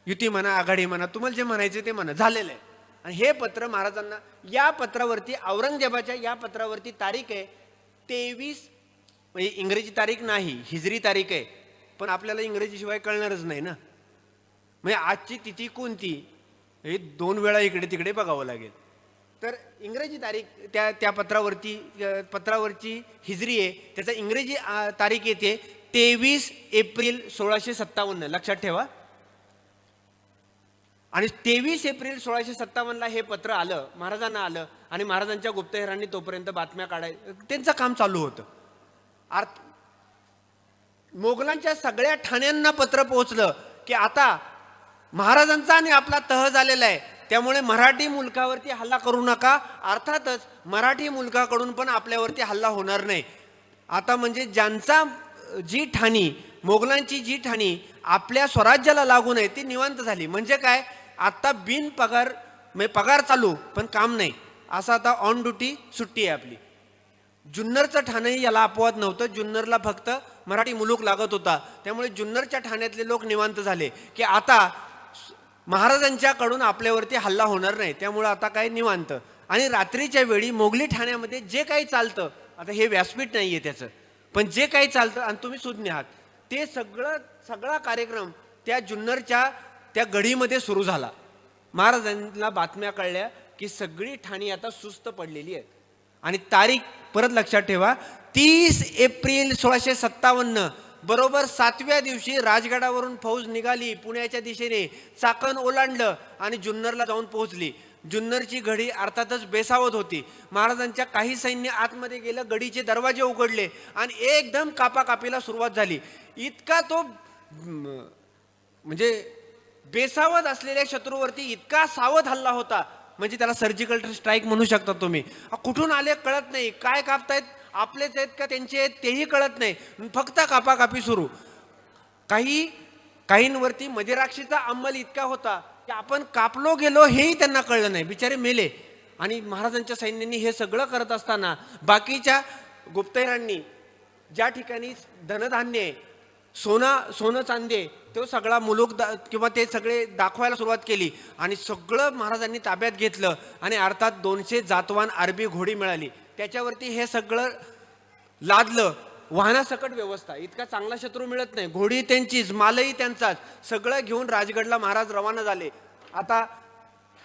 युती म्हणा, आघाडी म्हणा, तुम्हाला जे म्हणायचे ते म्हणा, झालेलं आहे. आणि हे पत्र महाराजांना, या पत्रावरती औरंगजेबाच्या या पत्रावरती तारीख आहे 23, म्हणजे इंग्रजी तारीख नाही, हिजरी तारीख आहे. पण आपल्याला इंग्रजीशिवाय कळणारच नाही ना. म्हणजे आजची तिथी कोणती हे 2 वेळा इकडे तिकडे बघावं लागेल. तर इंग्रजी तारीख त्या पत्रावरची हिजरी आहे, त्याचा इंग्रजी तारीख येते 23 एप्रिल 1657. लक्षात ठेवा. आणि 23 एप्रिल 1657 हे पत्र आलं, महाराजांना आलं. आणि महाराजांच्या गुप्तहेरांनी तोपर्यंत बातम्या त्यांचं काम चालू होतं. मोगलांच्या सगळ्या ठाण्यांना पत्र पोहोचलं की आता महाराजांचा आणि आपला तह झालेला आहे, त्यामुळे मराठी मुलकावरती हल्ला करू नका. अर्थातच मराठी मुलकाकडून पण आपल्यावरती हल्ला होणार नाही. आता म्हणजे ज्यांचा जी ठाणी, मोगलांची जी ठाणी आपल्या स्वराज्याला लागू नये ती निवांत झाली. म्हणजे काय, आता बिन पगार, म्हणजे पगार चालू पण काम नाही, असं आता ऑन ड्युटी सुट्टी आहे आपली. जुन्नरचं ठाणंही याला अपवाद नव्हतं. जुन्नरला फक्त मराठी मुलूक लागत होता, त्यामुळे जुन्नरच्या ठाण्यातले लोक निवांत झाले की आता महाराजांच्याकडून आपल्यावरती हल्ला होणार नाही, त्यामुळे आता काय निवांत. आणि रात्रीच्या वेळी मोगली ठाण्यामध्ये जे काही चालतं, आता हे व्यासपीठ नाही आहे त्याचं, पण जे काही चालतं आणि तुम्ही सुज्ञ आहात, ते सगळा कार्यक्रम त्या जुन्नरच्या त्या गढीमध्ये सुरू झाला. महाराजांना बातम्या कळल्या की सगळी ठाणी आता सुस्त पडलेली आहेत. आणि तारीख परत लक्षात ठेवा, 30 एप्रिल 1657 बरोबर 7व्या दिवशी राजगडावरून फौज निघाली पुण्याच्या दिशेने, चाकण ओलांडलं आणि जुन्नरला जाऊन पोहोचली. जुन्नरची गढी अर्थातच बेसावत होती. महाराजांच्या काही सैन्य आतमध्ये गेलं, गडीचे दरवाजे उघडले आणि एकदम कापाकापीला सुरुवात झाली. इतका तो म्हणजे बेसावत असलेल्या शत्रूवरती इतका सावध हल्ला होता, म्हणजे त्याला सर्जिकल स्ट्राईक म्हणू शकता तुम्ही. कुठून आले कळत नाही, काय कापतायत, आपलेच आहेत का त्यांचे आहेत तेही कळत नाही, फक्त कापाकापी सुरू. काहींवरती मदिराक्षीचा अंमल इतका होता की आपण कापलो गेलो हेही त्यांना कळलं नाही, बिचारे मेले. आणि महाराजांच्या सैन्याने हे सगळं करत असताना बाकीच्या गुप्तहेरांनी ज्या ठिकाणी धनधान्य, सोनं चांदे, तो सगळा मुलूक किंवा ते सगळे दाखवायला सुरुवात केली आणि सगळं महाराजांनी ताब्यात घेतलं. आणि अर्थात 200 जातवान अरबी घोडी मिळाली, त्याच्यावरती हे सगळं लादलं. वाहनासकट व्यवस्था, इतका चांगला शत्रू मिळत नाही. घोडी त्यांचीच, मालही त्यांचाच, सगळं घेऊन राजगडला महाराज रवाना झाले. आता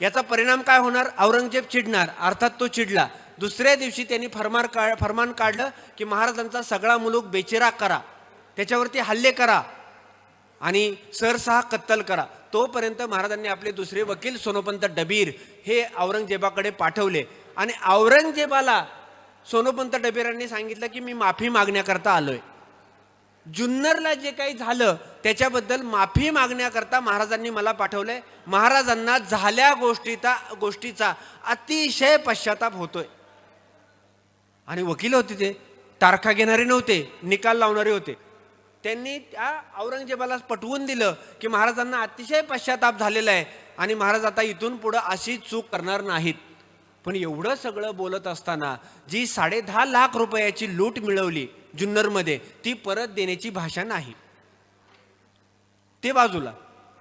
याचा परिणाम काय होणार? औरंगजेब चिडणार, अर्थात तो चिडला. दुसऱ्या दिवशी त्यांनी फरमान काढलं की महाराजांचा सगळा मुलूक बेचिराग करा, त्याच्यावरती हल्ले करा आणि सरसहा कत्तल करा. तोपर्यंत महाराजांनी आपले दुसरे वकील सोनोपंत डबीर हे औरंगजेबाकडे पाठवले आणि औरंगजेबाला सोनोपंत डबीरांनी सांगितलं की मी माफी मागण्याकरता आलोय. जुन्नरला जे काही झालं त्याच्याबद्दल माफी मागण्याकरता महाराजांनी मला पाठवलंय. महाराजांना झाल्या गोष्टीचा अतिशय पश्चाताप होतोय. आणि वकील होते, ते तारखा घेणारे नव्हते, निकाल लावणारे होते. त्यांनी त्या औरंगजेबाला पटवून दिलं की महाराजांना अतिशय पश्चाताप झालेला आहे आणि महाराज आता इथून पुढे अशी चूक करणार नाहीत. पण एवढं सगळं बोलत असताना जी 10.5 लाख रुपयाची लूट मिळवली जुन्नरमध्ये, ती परत देण्याची भाषा नाही. ते बाजूला,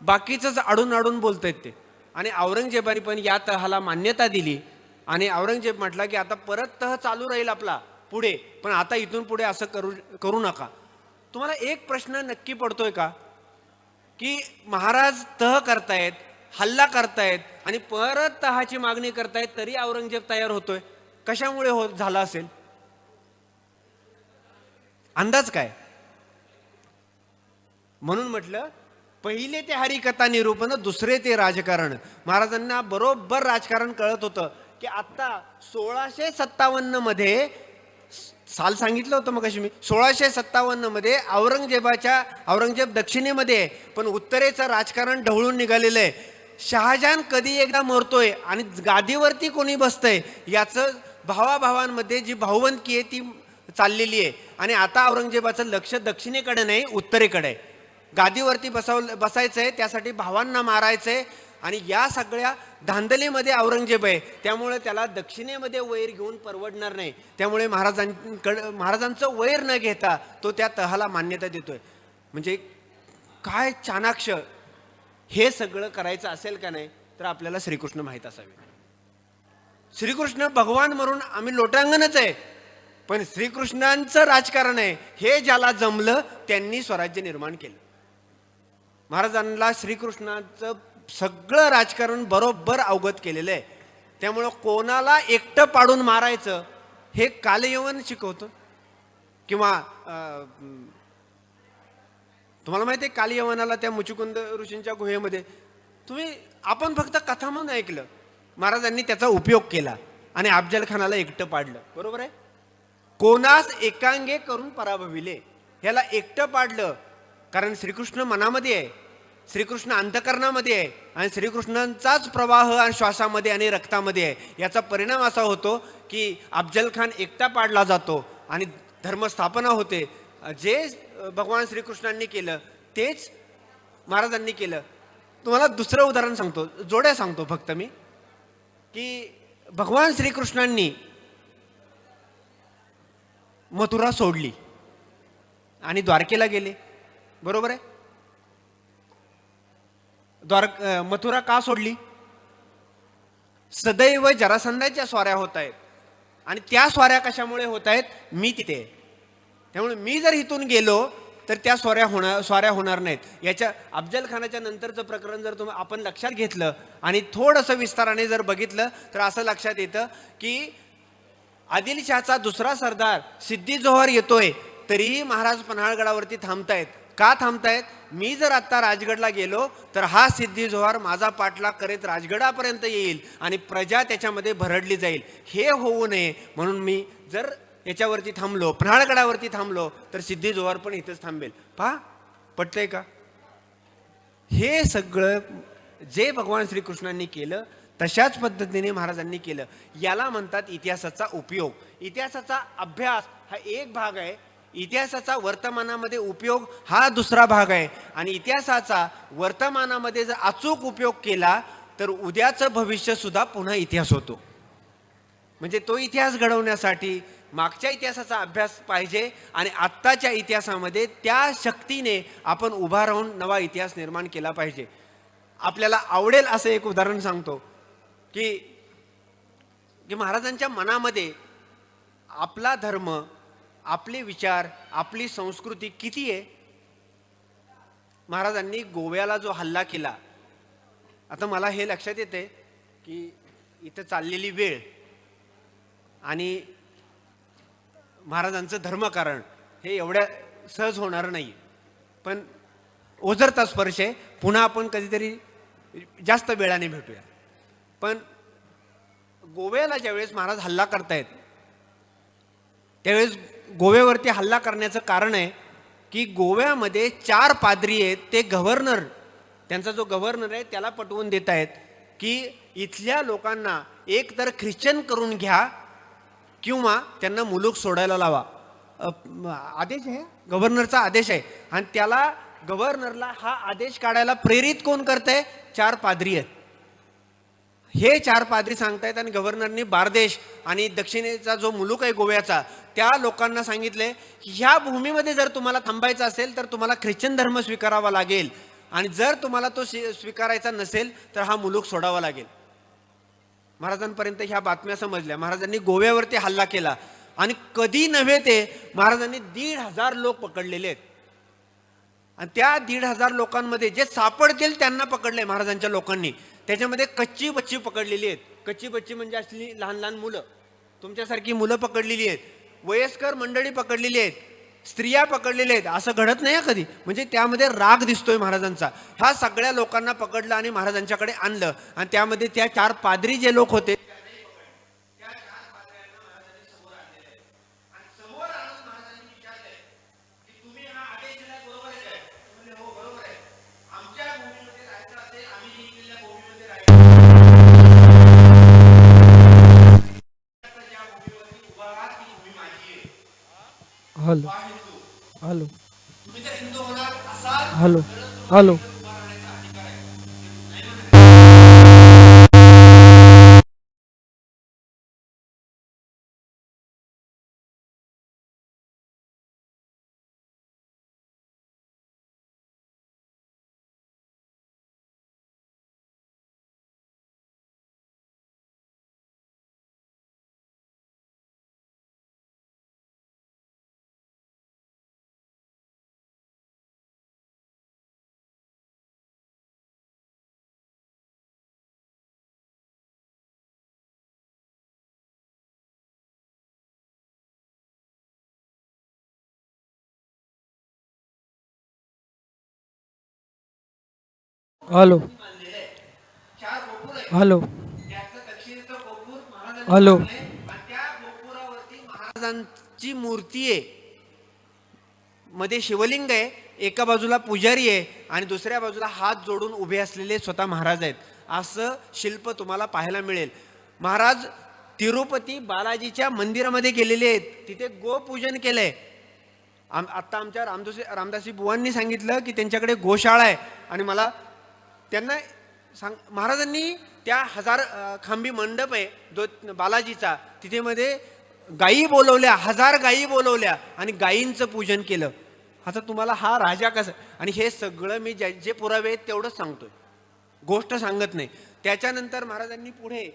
बाकीचंच आडून बोलतायत ते. आणि औरंगजेबाने पण या तहाला मान्यता दिली आणि औरंगजेब म्हटला की आता परत तह चालू राहील आपला पुढे, पण आता इथून पुढे असं करू नका. तुम्हाला एक प्रश्न नक्की पडतोय का की महाराज तह करतायत, हल्ला करतायत आणि परत तहाची मागणी करतायत, तरी औरंगजेब तयार होतोय? कशामुळे झाला असेल? अंदाज काय? म्हणून म्हटलं, पहिले ते हरिकथा निरूपण, दुसरे ते राजकारण. महाराजांना बरोबर राजकारण कळत होतं की आता 1657 मध्ये, साल सांगितलं होतं मग मी, 1657 मध्ये औरंगजेब दक्षिणेमध्ये आहे, पण उत्तरेचं राजकारण ढवळून निघालेलं आहे. शहाजहान कधी एकदा मरतोय आणि गादीवरती कोणी बसतंय याचं भावाभावांमध्ये जी भाऊबंदकी आहे ती चाललेली आहे. आणि आता औरंगजेबाचं लक्ष दक्षिणेकडे नाही, उत्तरेकडे आहे. गादीवरती बसायचंय, त्यासाठी भावांना मारायचंय आणि या सगळ्या धांदलीमध्ये औरंगजेब आहे. त्यामुळे त्याला दक्षिणेमध्ये वैर घेऊन परवडणार नाही. त्यामुळे महाराजांचं वैर न घेता तो त्या तहाला मान्यता देतोय. म्हणजे काय चाणाक्ष! हे सगळं करायचं असेल का नाही तर आपल्याला श्रीकृष्ण माहीत असावे. श्रीकृष्ण भगवान म्हणून आम्ही लोटांगणच आहे, पण श्रीकृष्णांचं राजकारण आहे हे ज्याला जमलं त्यांनी स्वराज्य निर्माण केलं. महाराजांना श्रीकृष्णाचं सगळं राजकारण बरोबर अवगत केलेलं आहे. त्यामुळं कोणाला एकटं पाडून मारायचं हे कालयवन शिकवतं. किंवा तुम्हाला माहिती आहे, कालयवनाला त्या मुचुकुंद ऋषींच्या गुहेमध्ये आपण फक्त कथा म्हणून ऐकलं, महाराजांनी त्याचा उपयोग केला आणि अफजल खानाला एकटं पाडलं. बरोबर आहे. कोणास एकांगे करून पराभविले, ह्याला एकटं पाडलं कारण श्रीकृष्ण मनामध्ये आहे, श्रीकृष्ण अंतकरणामध्ये आहे आणि श्रीकृष्णांचाच प्रवाह आणि श्वासामध्ये आणि रक्तामध्ये आहे. याचा परिणाम असा होतो की अफजल खान एकटा पाडला जातो आणि धर्मस्थापना होते. जे भगवान श्रीकृष्णांनी केलं तेच महाराजांनी केलं. तुम्हाला दुसरं उदाहरण सांगतो, जोड्या सांगतो फक्त मी, की भगवान श्रीकृष्णांनी मथुरा सोडली आणि द्वारकेला गेले. बरोबर आहे. मथुरा का सोडली? सदैव जरासंधाच्या स्वाऱ्या होत आहेत आणि त्या स्वाऱ्या कशामुळे होत आहेत? मी तिथे आहे. त्यामुळे मी जर इथून गेलो तर त्या स्वाऱ्या होणार नाहीत. याच्या अफजल खानाच्या नंतरचं प्रकरण जर आपण लक्षात घेतलं आणि थोडंसं विस्ताराने जर बघितलं तर असं लक्षात येतं की आदिलशहाचा दुसरा सरदार सिद्दी जोहर येतोय, तरीही महाराज पन्हाळगडावरती थांबतायत. का थांबतायत? मी जर आता राजगडला गेलो तर हा सिद्दी जोहर माझा पाठलाग करीत राजगडापर्यंत येईल आणि प्रजा त्याच्यामध्ये भरडली जाईल. हे होऊ नये म्हणून मी जर याच्यावरती थांबलो, पन्हाळगडावरती थांबलो, तर सिद्धी जोहर पण इथंच थांबेल. पहा, पटतंय का? हे सगळं जे भगवान श्रीकृष्णांनी केलं तशाच पद्धतीने महाराजांनी केलं. याला म्हणतात इतिहासाचा उपयोग. इतिहासाचा अभ्यास हा एक भाग आहे, इतिहासाचा वर्तमानामध्ये उपयोग हा दुसरा भाग आहे. आणि इतिहासाचा वर्तमानामध्ये जर अचूक उपयोग केला तर उद्याचं भविष्य सुद्धा पुन्हा इतिहास होतो. म्हणजे तो इतिहास घडवण्यासाठी मागच्या इतिहासाचा अभ्यास पाहिजे आणि आत्ताच्या इतिहासामध्ये त्या शक्तीने आपण उभा राहून नवा इतिहास निर्माण केला पाहिजे. आपल्याला आवडेल असं एक उदाहरण सांगतो की महाराजांच्या मनामध्ये आपला धर्म आपले विचार, आपली संस्कृती किती आहे. महाराजांनी गोव्याला जो हल्ला केला, आता मला हे लक्षात येते की इथं चाललेली वेळ आणि महाराजांचं धर्मकारण हे एवढ्या सहज होणार नाही. पण ओझरता स्पर्श आहे, पुन्हा आपण कधीतरी जास्त वेळाने भेटूया. पण गोव्याला ज्यावेळेस महाराज हल्ला करतायत, त्यावेळेस गोव्यावरती हल्ला करण्याचं कारण आहे की गोव्यामध्ये 4 पाद्री आहेत, ते गव्हर्नर, त्यांचा जो गव्हर्नर आहे त्याला पटवून देत आहेत की इथल्या लोकांना एक तर ख्रिश्चन करून घ्या किंवा त्यांना मुलूक सोडायला लावा. आदेश आहे, गव्हर्नरचा आदेश आहे. आणि त्याला गव्हर्नरला हा आदेश काढायला प्रेरित कोण करतंय? 4 पाद्री आहेत. हे 4 पाद्री सांगतायत आणि गव्हर्नरनी बारदेश आणि दक्षिणेचा जो मुलूक आहे गोव्याचा, त्या लोकांना सांगितले ह्या भूमीमध्ये जर तुम्हाला थांबायचं असेल तर तुम्हाला ख्रिश्चन धर्म स्वीकारावा लागेल, आणि जर तुम्हाला तो स्वीकारायचा नसेल तर हा मुलूक सोडावा लागेल. महाराजांपर्यंत ह्या बातम्या समजल्या. महाराजांनी गोव्यावरती हल्ला केला आणि कधी नव्हे ते महाराजांनी 1,500 लोक पकडलेले आहेत. आणि त्या 1,500 लोकांमध्ये जे सापडतील त्यांना पकडले महाराजांच्या लोकांनी. त्याच्यामध्ये कच्ची बच्ची पकडलेली आहेत. कच्ची बच्ची म्हणजे असली लहान लहान मुलं, तुमच्यासारखी मुलं पकडलेली आहेत, वयस्कर मंडळी पकडलेली आहेत, स्त्रिया पकडलेल्या आहेत. असं घडत नाही कधी. म्हणजे त्यामध्ये राग दिसतोय महाराजांचा. ह्या सगळ्या लोकांना पकडलं आणि महाराजांच्याकडे आणलं. आणि त्यामध्ये त्या 4 पाद्री जे लोक होते, hello hello hello hello hello hello hello महाराजांची मूर्ती आहे, मध्ये शिवलिंग आहे, एका बाजूला पुजारी आहे आणि दुसऱ्या बाजूला हात जोडून उभे असलेले स्वतः महाराज आहेत. असं शिल्प तुम्हाला पाहायला मिळेल. महाराज तिरुपती बालाजीच्या मंदिरामध्ये गेलेले आहेत, तिथे गोपूजन केलंय. आत्ता आमच्या रामदासी बुवांनी सांगितलं की त्यांच्याकडे गोशाळा आहे. आणि मला त्यांना महाराजांनी त्या 1000 खांबी मंडप आहे जो बालाजीचा, तिथे मध्ये गायी बोलवल्या, 1000 गायी बोलवल्या आणि गायींचं पूजन केलं. आता तुम्हाला हा राजा कसा. आणि हे सगळं मी जे पुरावे आहेत तेवढंच सांगतोय, गोष्ट सांगत नाही. त्याच्यानंतर महाराजांनी पुढे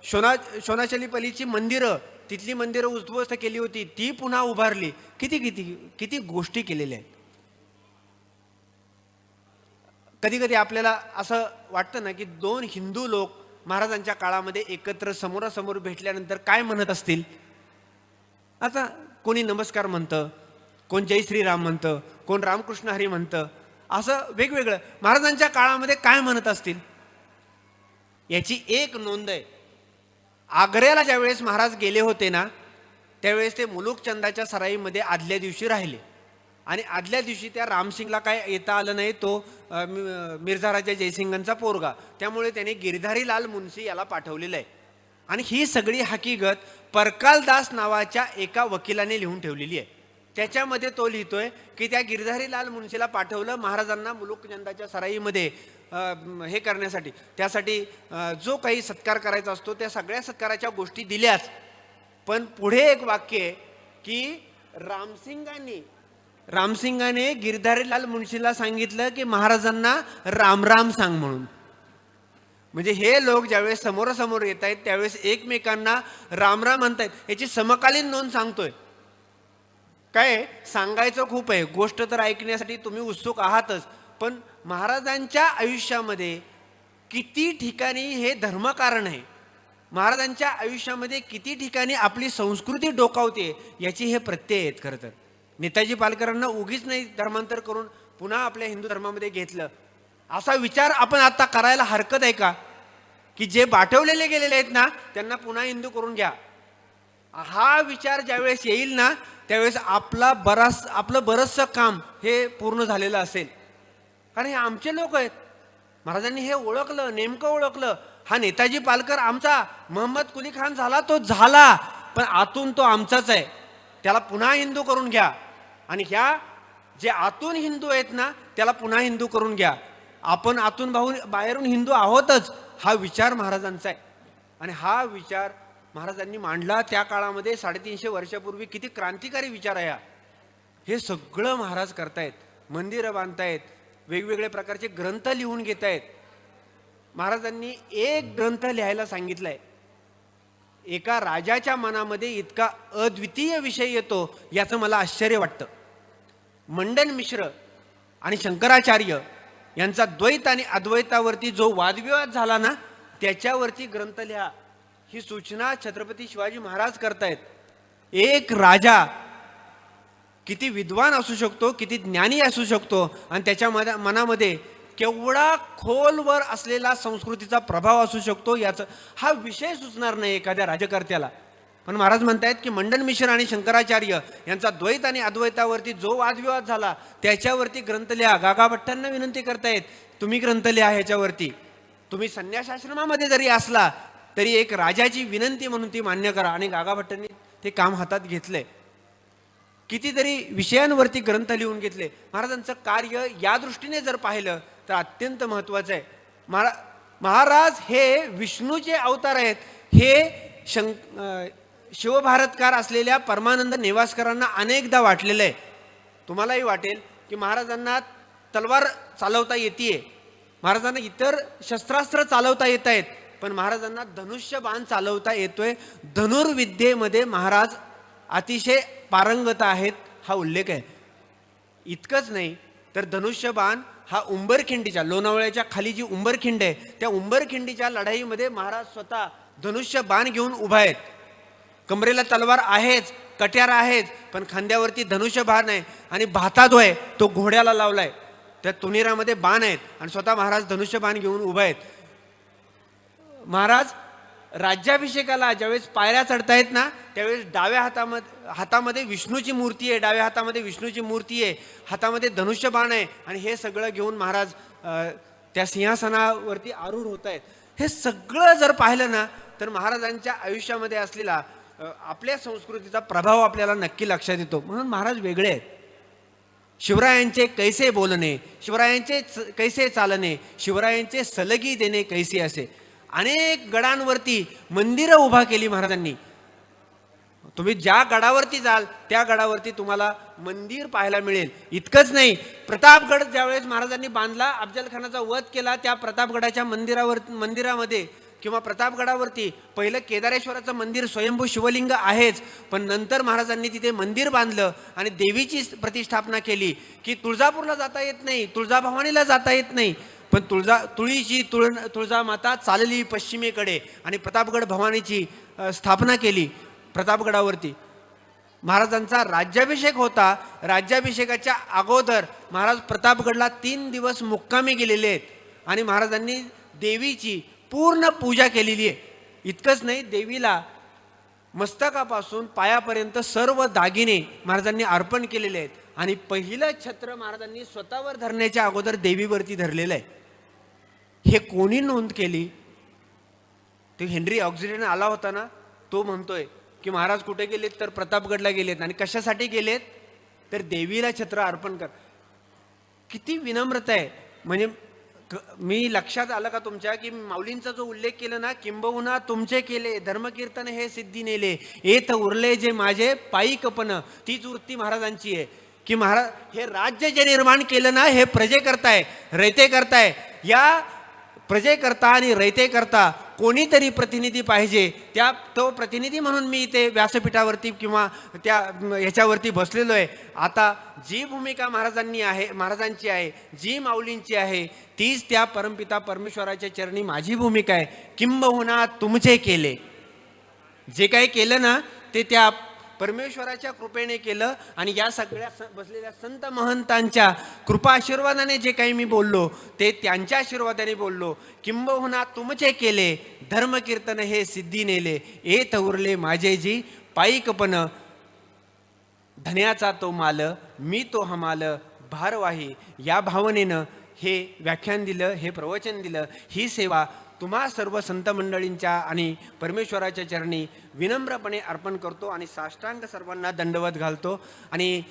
शोणाचलीपलीची मंदिरं, तिथली मंदिरं उद्ध्वस्त केली होती, ती पुन्हा उभारली. किती किती किती गोष्टी केलेल्या आहेत. कधी कधी आपल्याला असं वाटतं ना की 2 हिंदू लोक महाराजांच्या काळामध्ये एकत्र समोरासमोर भेटल्यानंतर काय म्हणत असतील. आता कोणी नमस्कार म्हणतं, कोण जय श्रीराम म्हणतं, कोण रामकृष्ण हरी म्हणतं, असं वेगवेगळं महाराजांच्या काळामध्ये काय म्हणत असतील. याची एक नोंद आहे. आग्र्याला ज्यावेळेस महाराज गेले होते ना, त्यावेळेस ते मुलुकचंदाच्या सराईमध्ये आदल्या दिवशी राहिले. आणि आदल्या दिवशी त्या रामसिंगला काय येता आलं नाही, तो मिर्झा राजा जयसिंगांचा पोरगा, त्यामुळे त्याने गिरधारी लाल मुन्सी याला पाठवलेलं आहे. आणि ही सगळी हकीकत परकालदास नावाच्या एका वकिलाने लिहून ठेवलेली आहे. त्याच्यामध्ये तो लिहितोय की त्या गिरधारी लाल मुन्सीला पाठवलं महाराजांना मुलुकचंदाच्या सराईमध्ये हे करण्यासाठी. त्यासाठी जो काही सत्कार करायचा असतो त्या सगळ्या सत्काराच्या गोष्टी दिल्याच. पण पुढे एक वाक्य आहे की रामसिंगाने गिरधारीलाल मुन्शीला सांगितलं की महाराजांना राम राम सांग म्हणून. म्हणजे हे लोक ज्यावेळेस समोरासमोर येत आहेत त्यावेळेस एकमेकांना राम राम म्हणतायत. याची समकालीन नोंद सांगतोय. काय सांगायचं खूप आहे, गोष्ट तर ऐकण्यासाठी तुम्ही उत्सुक आहातच, पण महाराजांच्या आयुष्यामध्ये किती ठिकाणी हे धर्मकारण आहे, महाराजांच्या आयुष्यामध्ये किती ठिकाणी आपली संस्कृती डोकावते याची हे प्रत्यय आहेत. खरं तर नेताजी पालकरांना उगीच नाही धर्मांतर करून पुन्हा आपल्या हिंदू धर्मामध्ये घेतलं, असा विचार आपण आता करायला हरकत आहे का, की जे बाटवलेले गेलेले आहेत ना त्यांना पुन्हा हिंदू करून घ्या. हा विचार ज्यावेळेस येईल ना त्यावेळेस आपलं बरंचसं काम हे पूर्ण झालेलं असेल. कारण हे आमचे लोक आहेत. महाराजांनी हे ओळखलं, नेमकं ओळखलं. हा नेताजी पालकर आमचा, मोहम्मद कुली खान झाला तो झाला, पण आतून तो आमचाच आहे, त्याला पुन्हा हिंदू करून घ्या. आणि ह्या जे आतून हिंदू आहेत ना त्याला पुन्हा हिंदू करून घ्या. आपण आतून बाहेरून हिंदू आहोतच, हा विचार महाराजांचा आहे. आणि हा विचार महाराजांनी मांडला त्या काळामध्ये 350 वर्षापूर्वी. किती क्रांतिकारी विचार आहे हा. हे सगळं महाराज करतायत, मंदिरं बांधतायत, वेगवेगळे प्रकारचे ग्रंथ लिहून घेत आहेत. महाराजांनी एक ग्रंथ लिहायला सांगितलाय, एका राजाच्या मनामध्ये इतका अद्वितीय विषय येतो याचं मला आश्चर्य वाटतं. मंडन मिश्र आणि शंकराचार्य यांचा द्वैत आणि अद्वैतावरती जो वादविवाद झाला ना त्याच्यावरती ग्रंथ लिहा, ही सूचना छत्रपती शिवाजी महाराज करतायत. एक राजा किती विद्वान असू शकतो, किती ज्ञानी असू शकतो, आणि त्याच्या मनामध्ये केवढा खोलवर असलेला संस्कृतीचा प्रभाव असू शकतो याचा हा विषय सुचणार नाही एखाद्या राजकर्त्याला. पण महाराज म्हणतायत की मंडन मिश्र आणि शंकराचार्य यांचा द्वैत आणि अद्वैतावरती जो वादविवाद झाला त्याच्यावरती ग्रंथ लिहा. गागाभट्टांना विनंती करतायत, तुम्ही ग्रंथ लिहा ह्याच्यावरती. तुम्ही संन्यासाश्रमामध्ये जरी असला तरी एक राजाची विनंती म्हणून ती मान्य करा. आणि गागाभट्टांनी ते काम हातात घेतलंय. कितीतरी विषयांवरती ग्रंथ लिहून घेतले. महाराजांचं कार्य या दृष्टीने जर पाहिलं तर अत्यंत महत्वाचं आहे. महाराज हे विष्णूचे अवतार आहेत. हे शिवभारतकार असलेल्या परमानंद नेवासकरांना अनेकदा वाटलेलं आहे. तुम्हालाही वाटेल की महाराजांना तलवार चालवता येते, महाराजांना इतर शस्त्रास्त्र चालवता येत आहेत, पण महाराजांना धनुष्य बाण चालवता येतोय. धनुर्विद्येमध्ये महाराज अतिशय पारंगत आहेत हा उल्लेख आहे. इतकंच नाही तर धनुष्यबाण हा उंबरखिंडीच्या, लोणावळ्याच्या खाली जी उंबरखिंड आहे त्या उंबरखिंडीच्या लढाईमध्ये महाराज स्वतः धनुष्य बाण घेऊन उभा आहेत. कमरेला तलवार आहेच, कट्यार आहेच, पण खांद्यावरती धनुष्य बाण आहे. आणि भाता जो आहे तो घोड्याला लावलाय, त्या तुनिरामध्ये बाण आहेत, आणि स्वतः महाराज धनुष्य बाण घेऊन उभा आहेत. महाराज राज्याभिषेकाला ज्यावेळेस पायऱ्या चढतायत ना त्यावेळेस डाव्या हातामध्ये विष्णूची मूर्ती आहे, डाव्या हातामध्ये विष्णूची मूर्ती आहे, हातामध्ये धनुष्य बाण आहे, आणि हे सगळं घेऊन महाराज त्या सिंहासनावरती आरूढ होत आहेत. हे सगळं जर पाहिलं ना तर महाराजांच्या आयुष्यामध्ये असलेला आपल्या संस्कृतीचा प्रभाव आपल्याला नक्की लक्षात येतो. म्हणून महाराज वेगळे आहेत. शिवरायांचे कैसे बोलणे, शिवरायांचे कैसे चालणे, शिवरायांचे सलगी देणे कैसे असे अनेक गडांवरती मंदिरं उभा केली महाराजांनी. तुम्ही ज्या गडावरती जाल त्या गडावरती तुम्हाला मंदिर पाहायला मिळेल. इतकंच नाही, प्रतापगड ज्यावेळेस महाराजांनी बांधला, अफजल खानाचा वध केला, त्या प्रतापगडाच्या मंदिरामध्ये किंवा प्रतापगडावरती पहिलं केदारेश्वराचं मंदिर स्वयंभू शिवलिंग आहेच, पण नंतर महाराजांनी तिथे मंदिर बांधलं आणि देवीची प्रतिष्ठापना केली. की तुळजापूरला जाता येत नाही, तुळजाभवानीला जाता येत नाही, पण तुळजा माता चालली पश्चिमेकडे, आणि प्रतापगड भवानीची स्थापना केली प्रतापगडावरती. महाराजांचा राज्याभिषेक होता. राज्याभिषेकाच्या अगोदर महाराज प्रतापगडला 3 दिवस मुक्कामी गेलेले आहेत, आणि महाराजांनी देवीची पूर्ण पूजा केलेली आहे. इतकंच नाही, देवीला मस्तकापासून पायापर्यंत सर्व दागिने महाराजांनी अर्पण केलेले आहेत, आणि पहिलं छत्र महाराजांनी स्वतःवर धरण्याच्या अगोदर देवीवरती धरलेलं आहे. हे कोणी नोंद केली? ते हेनरी ऑक्सिडेंट आला होता ना, तो म्हणतोय की महाराज कुठे गेलेत तर प्रतापगडला गेलेत, आणि कशासाठी गेलेत तर देवीला छत्र अर्पण कर. किती विनम्रता आहे. म्हणजे मी लक्षात आलं का तुमच्या की माऊलींचा जो उल्लेख केला ना, किंबहुना तुमचे केले धर्मकीर्तन हे सिद्धी नेले, येत उरले जे माझे पायी कपन, तीच वृत्ती महाराजांची आहे. की महाराज हे राज्य जे निर्माण केलं ना हे प्रजे करताय, रयते करताय. या प्रजेकरता आणि रयतेकरता कोणीतरी प्रतिनिधी पाहिजे. तो प्रतिनिधी म्हणून मी इथे व्यासपीठावरती किंवा त्या ह्याच्यावरती बसलेलो आहे. आता जी भूमिका महाराजांची आहे, जी माऊलींची आहे, तीच त्या परमपिता परमेश्वराच्या चरणी माझी भूमिका आहे. किंबहुना तुमचे केले, जे काही केलं ना ते त्या परमेश्वराच्या कृपेने केलं. आणि या सगळ्या बसलेल्या संत महंतांच्या कृपा आशीर्वादाने जे काही मी बोललो ते त्यांच्या आशीर्वादाने बोललो. किंबहुना तुमचे केले, धर्मकीर्तन हे सिद्धी नेले, येत उरले माझे जी पायीकपण, धन्याचा तो माल मी तो हमाल, भारवाही. या भावनेनं हे व्याख्यान दिलं, हे प्रवचन दिलं. ही सेवा तुम्हा सर्व संत मंडळींच्या आणि परमेश्वराच्या चरणी विनम्रपणे अर्पण करतो आणि साष्टांग सर्वांना दंडवत घालतो. आणि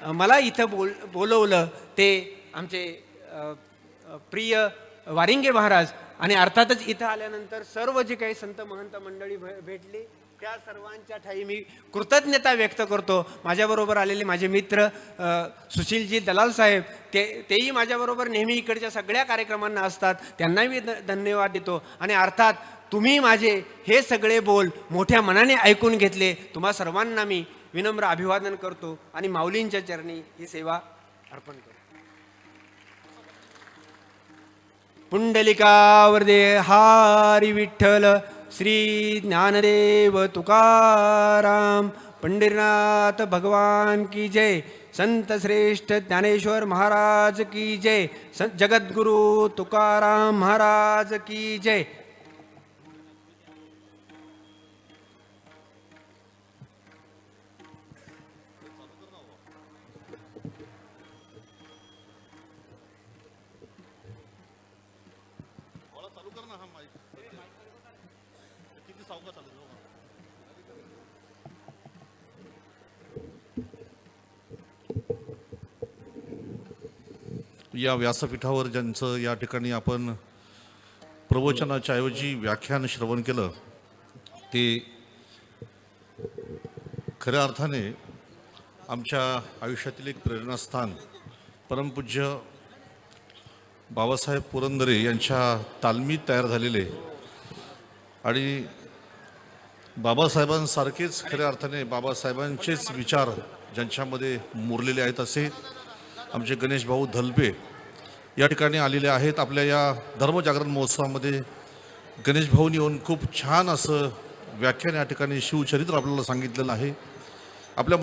मला इथं बोलवलं ते आमचे प्रिय वारिंगे महाराज आणि अर्थातच इथं आल्यानंतर सर्व जे काही संत महंत मंडळी भेटली त्या सर्वांच्या ठाई मी कृतज्ञता व्यक्त करतो. माझ्याबरोबर आलेले माझे मित्र सुशीलजी दलाल साहेब तेही माझ्याबरोबर नेहमी इकडच्या सगळ्या कार्यक्रमांना असतात, त्यांनाही मी धन्यवाद देतो. आणि अर्थात तुम्ही माझे हे सगळे बोल मोठ्या मनाने ऐकून घेतले, तुम्हा सर्वांना मी विनम्र अभिवादन करतो आणि माऊलींच्या चरणी ही सेवा अर्पण करतो. पुंडलिकावरदे हारी विठ्ठल, श्री ज्ञानदेव तुकाराम, पंढरीनाथ भगवान की जय, संत श्रेष्ठ ज्ञानेश्वर महाराज की जय, जगद्गुरु तुकाराम महाराज की जय. या व्यासपीठावर ज्यांचं या ठिकाणी आपण प्रवचनाच्या ऐवजी व्याख्यान श्रवण केलं ते खऱ्या अर्थाने आमच्या आयुष्यातील एक प्रेरणास्थान परमपूज्य बाबासाहेब पुरंदरे यांच्या तालमीत तयार झालेले आणि बाबासाहेबांसारखेच खऱ्या अर्थाने बाबासाहेबांचेच विचार ज्यांच्यामध्ये मुरलेले आहेत असे आमचे गणेश भाऊ धलपे या ठिकाणी आलेले आहेत. आपल्या या धर्मजागरण महोत्सवामध्ये गणेश भाऊनी येऊन खूप छान असं व्याख्यान या ठिकाणी शिवचरित्र आपल्याला सांगितलेलं आहे. आपल्या